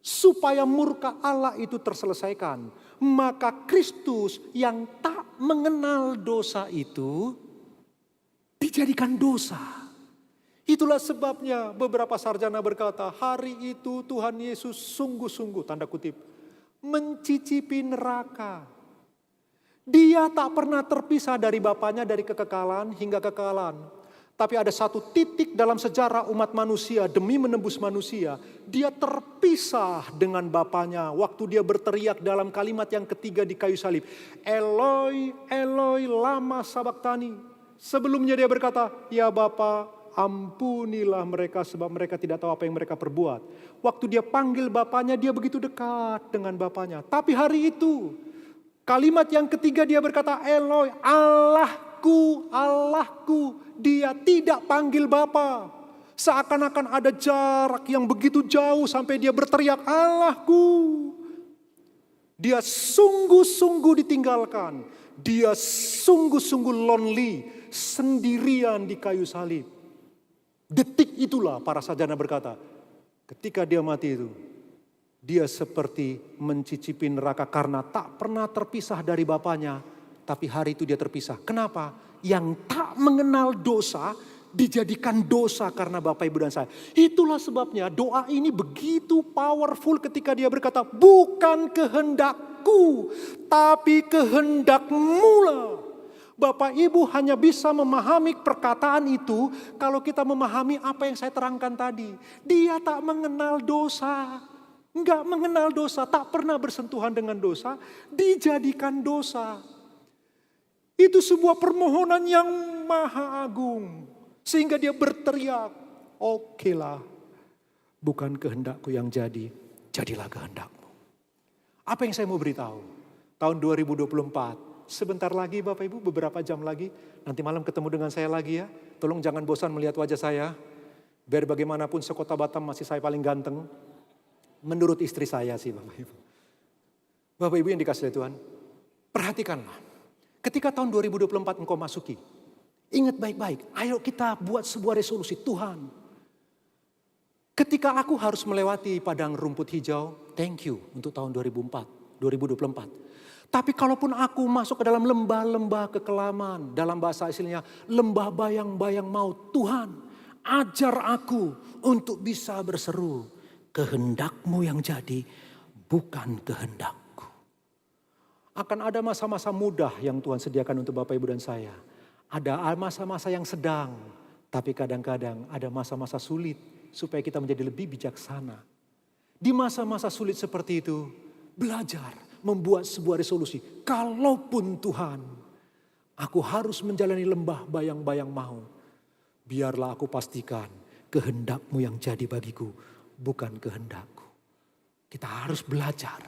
supaya murka Allah itu terselesaikan. Maka Kristus yang tak mengenal dosa itu dijadikan dosa. Itulah sebabnya beberapa sarjana berkata, hari itu Tuhan Yesus sungguh-sungguh, tanda kutip, mencicipi neraka. Dia tak pernah terpisah dari Bapaknya dari kekekalan hingga kekekalan. Tapi ada satu titik dalam sejarah umat manusia demi menembus manusia. Dia terpisah dengan Bapaknya waktu dia berteriak dalam kalimat yang ketiga di kayu salib. Eloi, Eloi, lama sabachthani. Sebelumnya dia berkata, ya Bapa, ampunilah mereka sebab mereka tidak tahu apa yang mereka perbuat. Waktu dia panggil Bapaknya, dia begitu dekat dengan Bapaknya. Tapi hari itu, kalimat yang ketiga dia berkata, Eloi, Allahku, Allahku. Dia tidak panggil Bapa. Seakan-akan ada jarak yang begitu jauh sampai dia berteriak, Allahku. Dia sungguh-sungguh ditinggalkan. Dia sungguh-sungguh lonely, sendirian di kayu salib. Detik itulah para sarjana berkata, ketika dia mati itu, dia seperti mencicipi neraka karena tak pernah terpisah dari Bapaknya. Tapi hari itu dia terpisah. Kenapa? Yang tak mengenal dosa dijadikan dosa karena Bapak Ibu dan saya. Itulah sebabnya doa ini begitu powerful ketika dia berkata, bukan kehendakku, tapi kehendakmu lah. Bapak Ibu hanya bisa memahami perkataan itu kalau kita memahami apa yang saya terangkan tadi. Dia tak mengenal dosa. Enggak mengenal dosa, tak pernah bersentuhan dengan dosa, dijadikan dosa. Itu sebuah permohonan yang maha agung. Sehingga dia berteriak, okelah, bukan kehendakku yang jadi, jadilah kehendakmu. Apa yang saya mau beritahu? Tahun 2024, sebentar lagi Bapak Ibu, beberapa jam lagi, nanti malam ketemu dengan saya lagi ya. Tolong jangan bosan melihat wajah saya. Biar bagaimanapun sekota Batam masih saya paling ganteng. Menurut istri saya sih Bapak Ibu. Bapak Ibu yang dikasihi Tuhan, perhatikanlah. Ketika tahun 2024 engkau masuki, ingat baik-baik, ayo kita buat sebuah resolusi. Tuhan, ketika aku harus melewati padang rumput hijau, thank you untuk tahun 2024. Tapi kalaupun aku masuk ke dalam lembah-lembah kekelaman, dalam bahasa aslinya lembah bayang-bayang maut, Tuhan, ajar aku untuk bisa berseru, kehendak-Mu yang jadi, bukan kehendak. Akan ada masa-masa mudah yang Tuhan sediakan untuk Bapak Ibu dan saya. Ada masa-masa yang sedang, tapi kadang-kadang ada masa-masa sulit supaya kita menjadi lebih bijaksana. Di masa-masa sulit seperti itu, belajar membuat sebuah resolusi. Kalaupun Tuhan, aku harus menjalani lembah bayang-bayang maut, biarlah aku pastikan kehendak-Mu yang jadi bagiku, bukan kehendakku. Kita harus belajar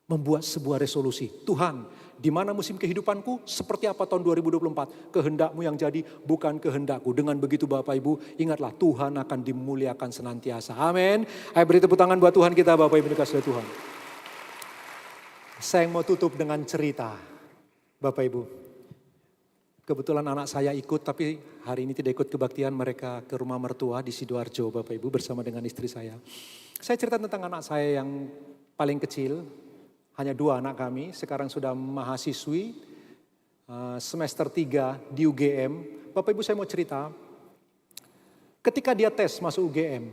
membuat sebuah resolusi. Tuhan, di mana musim kehidupanku, seperti apa tahun 2024? Kehendak-Mu yang jadi, bukan kehendakku. Dengan begitu Bapak Ibu, ingatlah Tuhan akan dimuliakan senantiasa. Amin. Ayo beri tepuk tangan buat Tuhan kita, Bapak Ibu dikasihi Tuhan. Saya mau tutup dengan cerita, Bapak Ibu. Kebetulan anak saya ikut, tapi hari ini tidak ikut kebaktian, mereka ke rumah mertua di Sidoarjo, Bapak Ibu, bersama dengan istri saya. Saya cerita tentang anak saya yang paling kecil, hanya 2 anak kami, sekarang sudah mahasiswi, semester 3 di UGM. Bapak Ibu, saya mau cerita, ketika dia tes masuk UGM,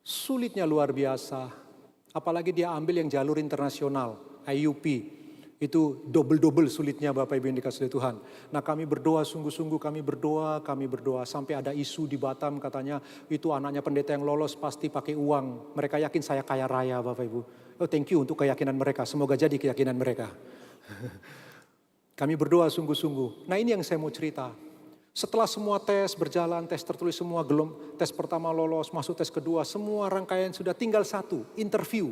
sulitnya luar biasa, apalagi dia ambil yang jalur internasional, IUP. Itu double-double sulitnya Bapak Ibu yang dikasihi Tuhan. Nah kami berdoa, sungguh-sungguh kami berdoa. Sampai ada isu di Batam katanya itu anaknya pendeta yang lolos pasti pakai uang. Mereka yakin saya kaya raya Bapak Ibu. Oh thank you untuk keyakinan mereka, semoga jadi keyakinan mereka. Kami berdoa sungguh-sungguh. Nah ini yang saya mau cerita. Setelah semua tes berjalan, tes tertulis semua, tes pertama lolos, masuk tes kedua, semua rangkaian sudah tinggal 1, interview.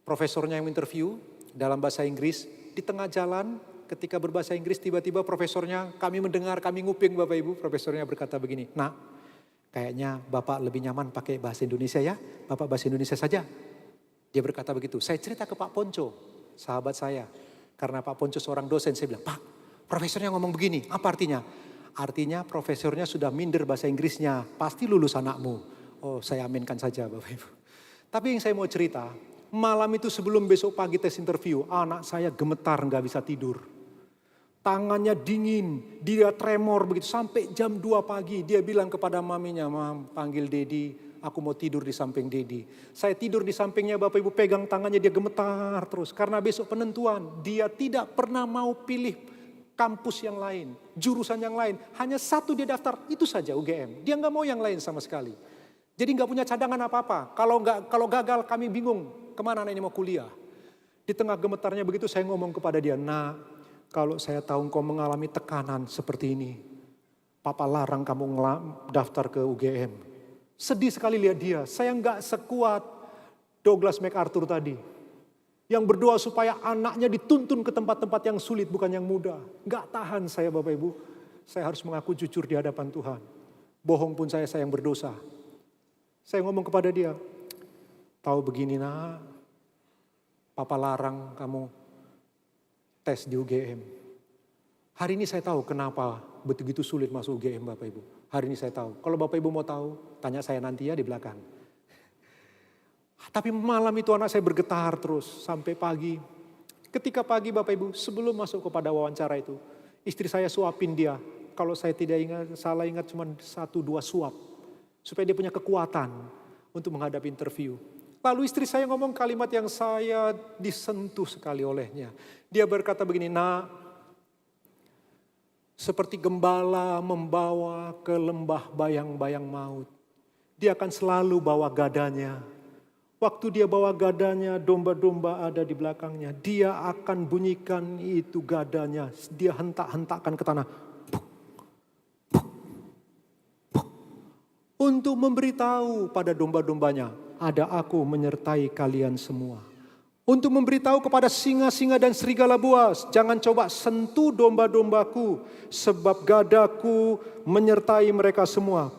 Profesornya yang interview dalam bahasa Inggris, di tengah jalan ketika berbahasa Inggris tiba-tiba profesornya, kami mendengar, kami nguping Bapak Ibu, profesornya berkata begini, "Nak, kayaknya Bapak lebih nyaman pakai bahasa Indonesia ya, Bapak bahasa Indonesia saja." Dia berkata begitu. Saya cerita ke Pak Ponco, sahabat saya. Karena Pak Ponco seorang dosen, saya bilang, "Pak, profesornya ngomong begini, apa artinya?" Artinya profesornya sudah minder bahasa Inggrisnya, pasti lulus anakmu. Oh saya aminkan saja Bapak Ibu. Tapi yang saya mau cerita, malam itu sebelum besok pagi tes interview, anak saya gemetar gak bisa tidur. Tangannya dingin, dia tremor begitu sampai jam 2 pagi. Dia bilang kepada maminya, "Mam, panggil Dedi, aku mau tidur di samping Dedi." Saya tidur di sampingnya Bapak Ibu, pegang tangannya, dia gemetar terus. Karena besok penentuan, dia tidak pernah mau pilih kampus yang lain, jurusan yang lain. Hanya 1 dia daftar, itu saja UGM. Dia gak mau yang lain sama sekali. Jadi gak punya cadangan apa-apa. Kalau gagal kami bingung. Kemana anak ini mau kuliah? Di tengah gemetarnya begitu saya ngomong kepada dia, "Nak, kalau saya tahu engkau mengalami tekanan seperti ini, Papa larang kamu daftar ke UGM." Sedih sekali lihat dia. Saya nggak sekuat Douglas MacArthur tadi. Yang berdoa supaya anaknya dituntun ke tempat-tempat yang sulit bukan yang mudah. Nggak tahan saya Bapak Ibu. Saya harus mengaku jujur di hadapan Tuhan. Bohong pun saya yang berdosa. Saya ngomong kepada dia, "Tahu begini Nak, Papa larang kamu tes di UGM. Hari ini saya tahu kenapa begitu sulit masuk UGM Bapak Ibu. Hari ini saya tahu. Kalau Bapak Ibu mau tahu, tanya saya nanti ya di belakang." Tapi malam itu anak saya bergetar terus sampai pagi. Ketika pagi Bapak Ibu, sebelum masuk kepada wawancara itu, istri saya suapin dia. Kalau saya tidak salah ingat cuma 1-2 suap. Supaya dia punya kekuatan untuk menghadapi interview. Lalu istri saya ngomong kalimat yang saya disentuh sekali olehnya. Dia berkata begini, "Nak, seperti gembala membawa ke lembah bayang-bayang maut. Dia akan selalu bawa gadanya. Waktu dia bawa gadanya, domba-domba ada di belakangnya. Dia akan bunyikan itu gadanya. Dia hentak-hentakkan ke tanah. Untuk memberitahu pada domba-dombanya, ada aku menyertai kalian semua. Untuk memberitahu kepada singa-singa dan serigala buas, jangan coba sentuh domba-dombaku, sebab gadaku menyertai mereka semua."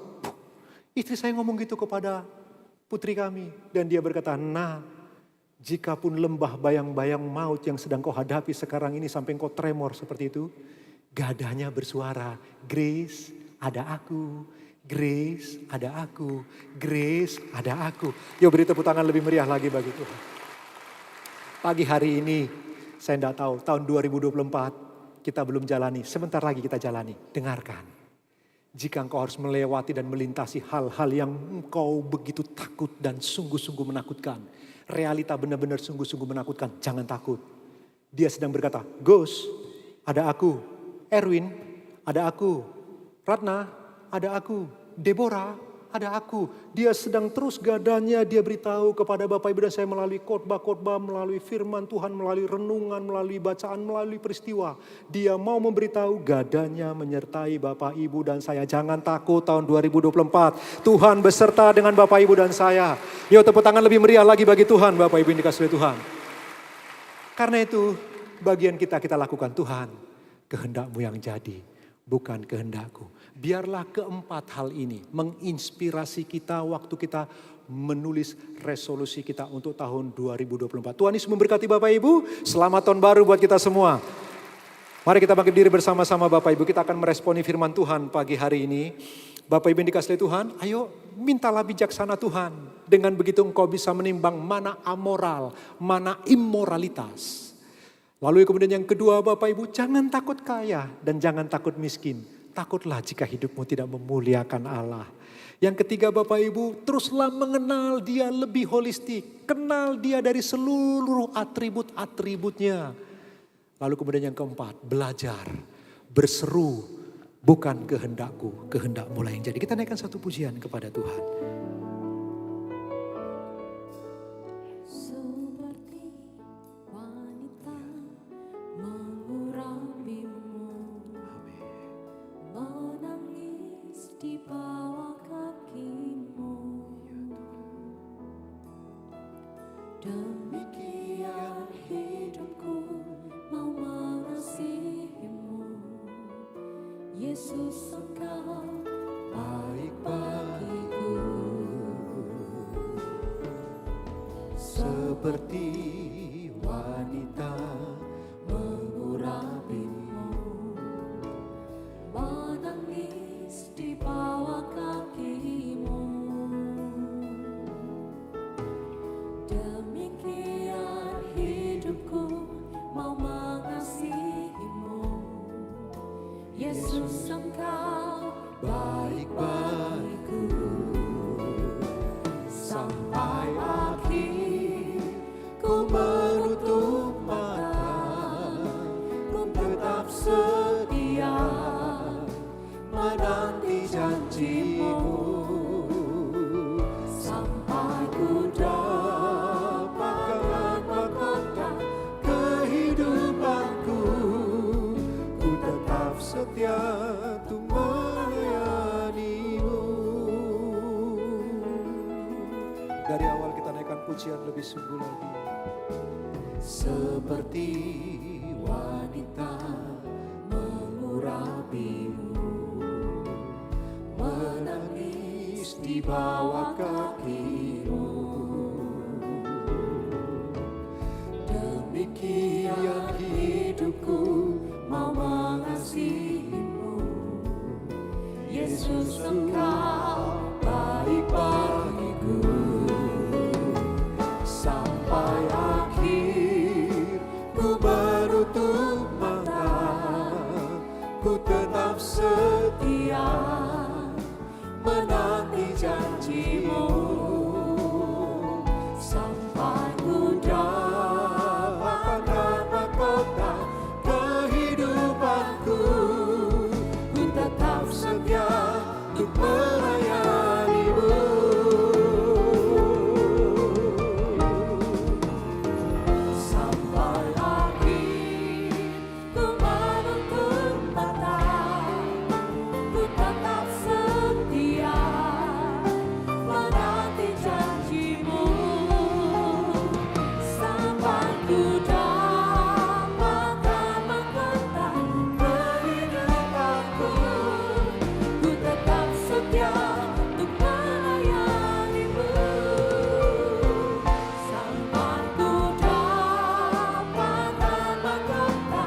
Istri saya ngomong gitu kepada putri kami. Dan dia berkata, "Nah, jikapun lembah bayang-bayang maut yang sedang kau hadapi sekarang ini sampai kau tremor seperti itu, gadanya bersuara, Grace, ada aku. Grace, ada aku. Grace, ada aku." Yuk beri tepuk tangan lebih meriah lagi bagi Tuhan. Pagi hari ini, saya tidak tahu, tahun 2024 kita belum jalani. Sebentar lagi kita jalani. Dengarkan. Jika engkau harus melewati dan melintasi hal-hal yang engkau begitu takut dan sungguh-sungguh menakutkan. Realita benar-benar sungguh-sungguh menakutkan. Jangan takut. Dia sedang berkata, "Gus, ada aku. Erwin, ada aku. Ratna, ada aku. Deborah, ada aku. Dia sedang terus gadanya dia beritahu kepada Bapak Ibu dan saya melalui khotbah-khotbah, melalui firman Tuhan, melalui renungan, melalui bacaan, melalui peristiwa. Dia mau memberitahu gadanya menyertai Bapak Ibu dan saya. Jangan takut tahun 2024. Tuhan beserta dengan Bapak Ibu dan saya. Yuk tepuk tangan lebih meriah lagi bagi Tuhan, Bapak Ibu yang dikasihi Tuhan. Karena itu bagian kita lakukan, Tuhan kehendak-Mu yang jadi, bukan kehendakku. Biarlah keempat hal ini menginspirasi kita waktu kita menulis resolusi kita untuk tahun 2024. Tuhan Yesus memberkati Bapak Ibu. Selamat tahun baru buat kita semua. Mari kita bangkit diri bersama-sama Bapak Ibu. Kita akan meresponi firman Tuhan pagi hari ini. Bapak Ibu yang dikasihi Tuhan, ayo mintalah bijaksana Tuhan. Dengan begitu engkau bisa menimbang mana amoral, mana immoralitas. Lalu kemudian yang kedua Bapak Ibu, jangan takut kaya dan jangan takut miskin. Takutlah jika hidupmu tidak memuliakan Allah. Yang ketiga Bapak Ibu, teruslah mengenal Dia lebih holistik. Kenal Dia dari seluruh atribut-atributnya. Lalu kemudian yang keempat, belajar, berseru, bukan kehendakku, kehendak-Mu lah yang jadi. Kita naikkan satu pujian kepada Tuhan. Seperti wanita mengurapimu, menangis di bawah kakimu. Demikian hidupku mau mengasihimu. Yesus Engkau baik bagiku. Seperti wanita Mengurapimu, menangis di bawah kakimu. Demikian hidupku mau mengasihimu. Yesus Engkau baik bagiku. Sampai akhir ku menutup mata, ku tetap setia menanti janji-Mu. Sampai ku dapatkan mahkota kehidupanku, ku tetap setia untuk melayani-Mu. Dari awal kita naikkan pujian lebih sungguh lagi. seperti wanita mengurapimu, menangis di bawah kakimu. Demikian hidupku mau mengasihimu. Yesus Engkau baik bagiku. Sampai akhir ku menutup mata, ku tetap setia menanti janji-Mu. Sampai ku dapatkan mahkota kehidupanku, ku tetap setia untuk melayani-Mu. Sampai akhir ku menutup mata, ku tetap setia menanti janji-Mu. Sampai ku dapatkan mahkota kehidupanku, ku tetap setia untuk melayani-Mu. Sampai ku dapatkan mahkota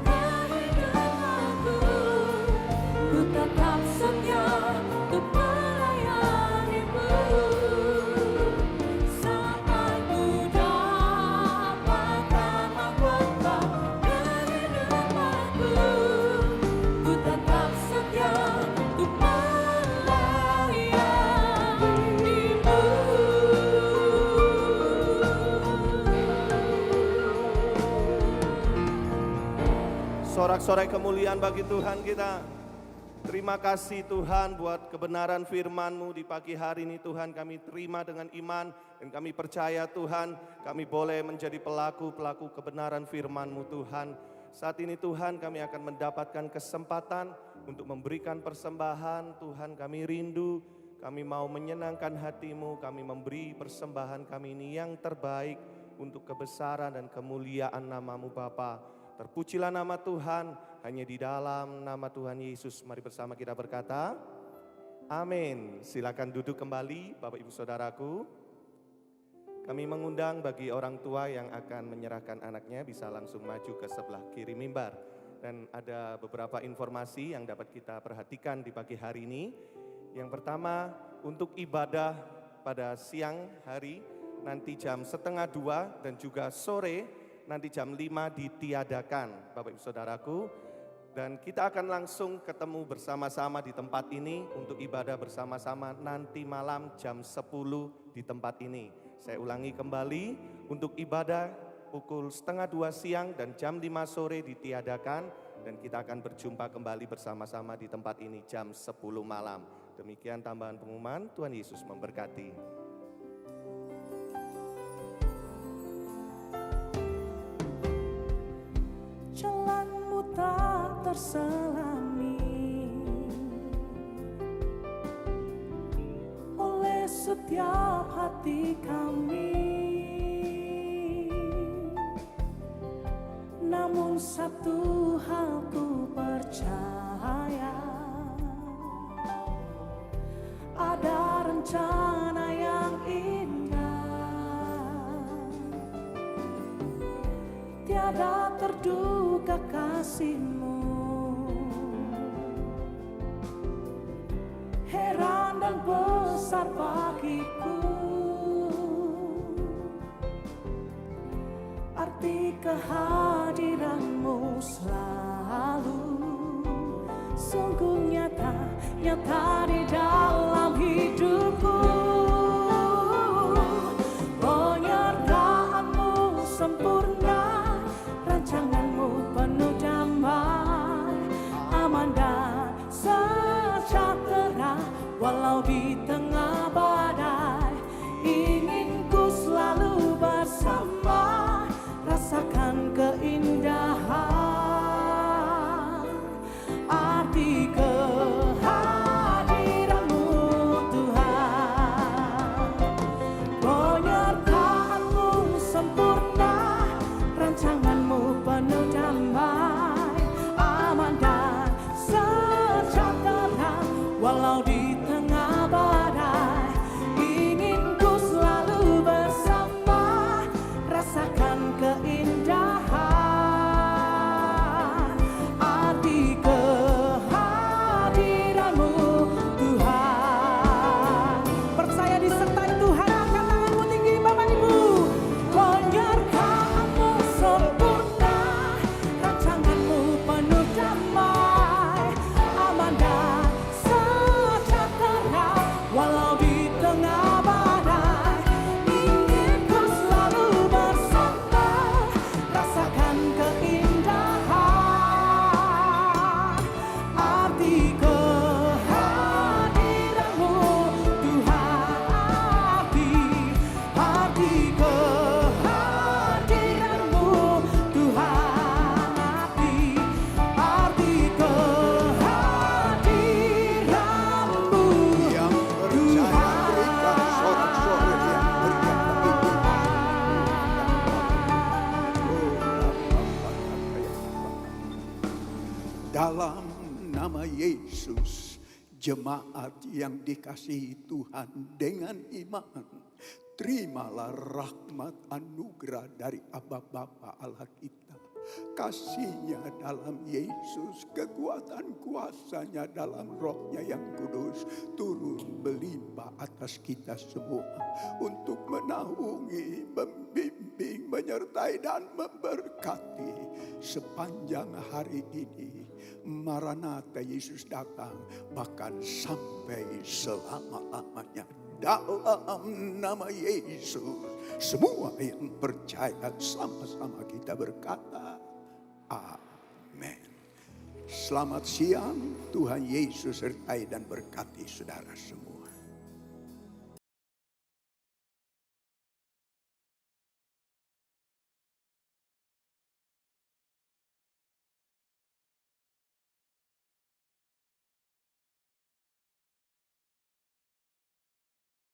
kehidupanku, ku tetap setia untuk melayani-Mu. Sampai ku dapatkan mahkota kehidupanku, ku tetap setia untuk melayani-Mu. Sorak-sorai kemuliaan bagi Tuhan kita. Terima kasih Tuhan buat kebenaran firman-Mu di pagi hari ini Tuhan. Kami terima dengan iman dan kami percaya Tuhan kami boleh menjadi pelaku-pelaku kebenaran firman-Mu Tuhan. Saat ini Tuhan kami akan mendapatkan kesempatan untuk memberikan persembahan. Tuhan kami rindu, kami mau menyenangkan hati-Mu, kami memberi persembahan kami ini yang terbaik untuk kebesaran dan kemuliaan nama-Mu Bapa. Terpujilah nama Tuhan, hanya di dalam nama Tuhan Yesus. Mari bersama kita berkata, amin. Silakan duduk kembali Bapak Ibu Saudaraku. Kami mengundang bagi orang tua yang akan menyerahkan anaknya bisa langsung maju ke sebelah kiri mimbar. Dan ada beberapa informasi yang dapat kita perhatikan di pagi hari ini. Yang pertama, untuk ibadah pada siang hari nanti jam 1:30 dan juga sore nanti jam 5 ditiadakan Bapak Ibu Saudaraku. Dan kita akan langsung ketemu bersama-sama di tempat ini untuk ibadah bersama-sama nanti malam jam 10 di tempat ini. Saya ulangi kembali, untuk ibadah pukul 1:30 siang dan jam 5 sore ditiadakan. Dan kita akan berjumpa kembali bersama-sama di tempat ini jam 10 malam. Demikian tambahan pengumuman, Tuhan Yesus memberkati. Jalanmu tak terselami oleh setiap hati kami. Namun satu hal ku percaya, ada rencana yang indah, tiada terduga kasih-Mu. Heran dan besar bagiku arti kehadiran-Mu selalu, sungguh nyata, nyata di dalam hidupku. Penyertaan-Mu sempurna, rancangan-Mu penuh damai, aman dan sejahtera walau di tengah badai. Ingin ku selalu bersama, rasakan keindahan arti kehadiran-Mu Tuhan. Penyertaan-Mu sempurna, rancangan-Mu penuh damai, aman dan sejahtera walau di tengah badai. Ingin ku selalu bersama, rasakan keindahan arti kehadiran-Mu Tuhan. Percaya disertai Tuhan, angkat tanganmu tinggi Bapak Ibu. Penyertaan-Mu sempurna, rancangan-Mu penuh damai, aman dan sejahtera walau di tengah badai. Ingin ku selalu bersama, rasakan keindahan arti kehadiran-Mu Tuhan. Arti kehadiran-Mu Tuhan. Arti kehadiran-Mu Yang percaya berikan sorak-sorai yang meriah bagi Tuhan. Dalam nama Yesus, jemaat yang dikasihi Tuhan dengan iman, terimalah rahmat anugerah dari Aba Bapa Allah kita. Kasih-Nya dalam Yesus, kekuatan kuasa-Nya dalam Roh-Nya yang kudus turun berlimpah atas kita semua untuk menaungi, membimbing, menyertai dan memberkati sepanjang hari ini. Maranatha, Yesus datang bahkan sampai selama-lamanya. Dalam nama Yesus, semua yang percaya sama-sama kita berkata, amin. Selamat siang, Tuhan Yesus sertai dan berkati saudara semua.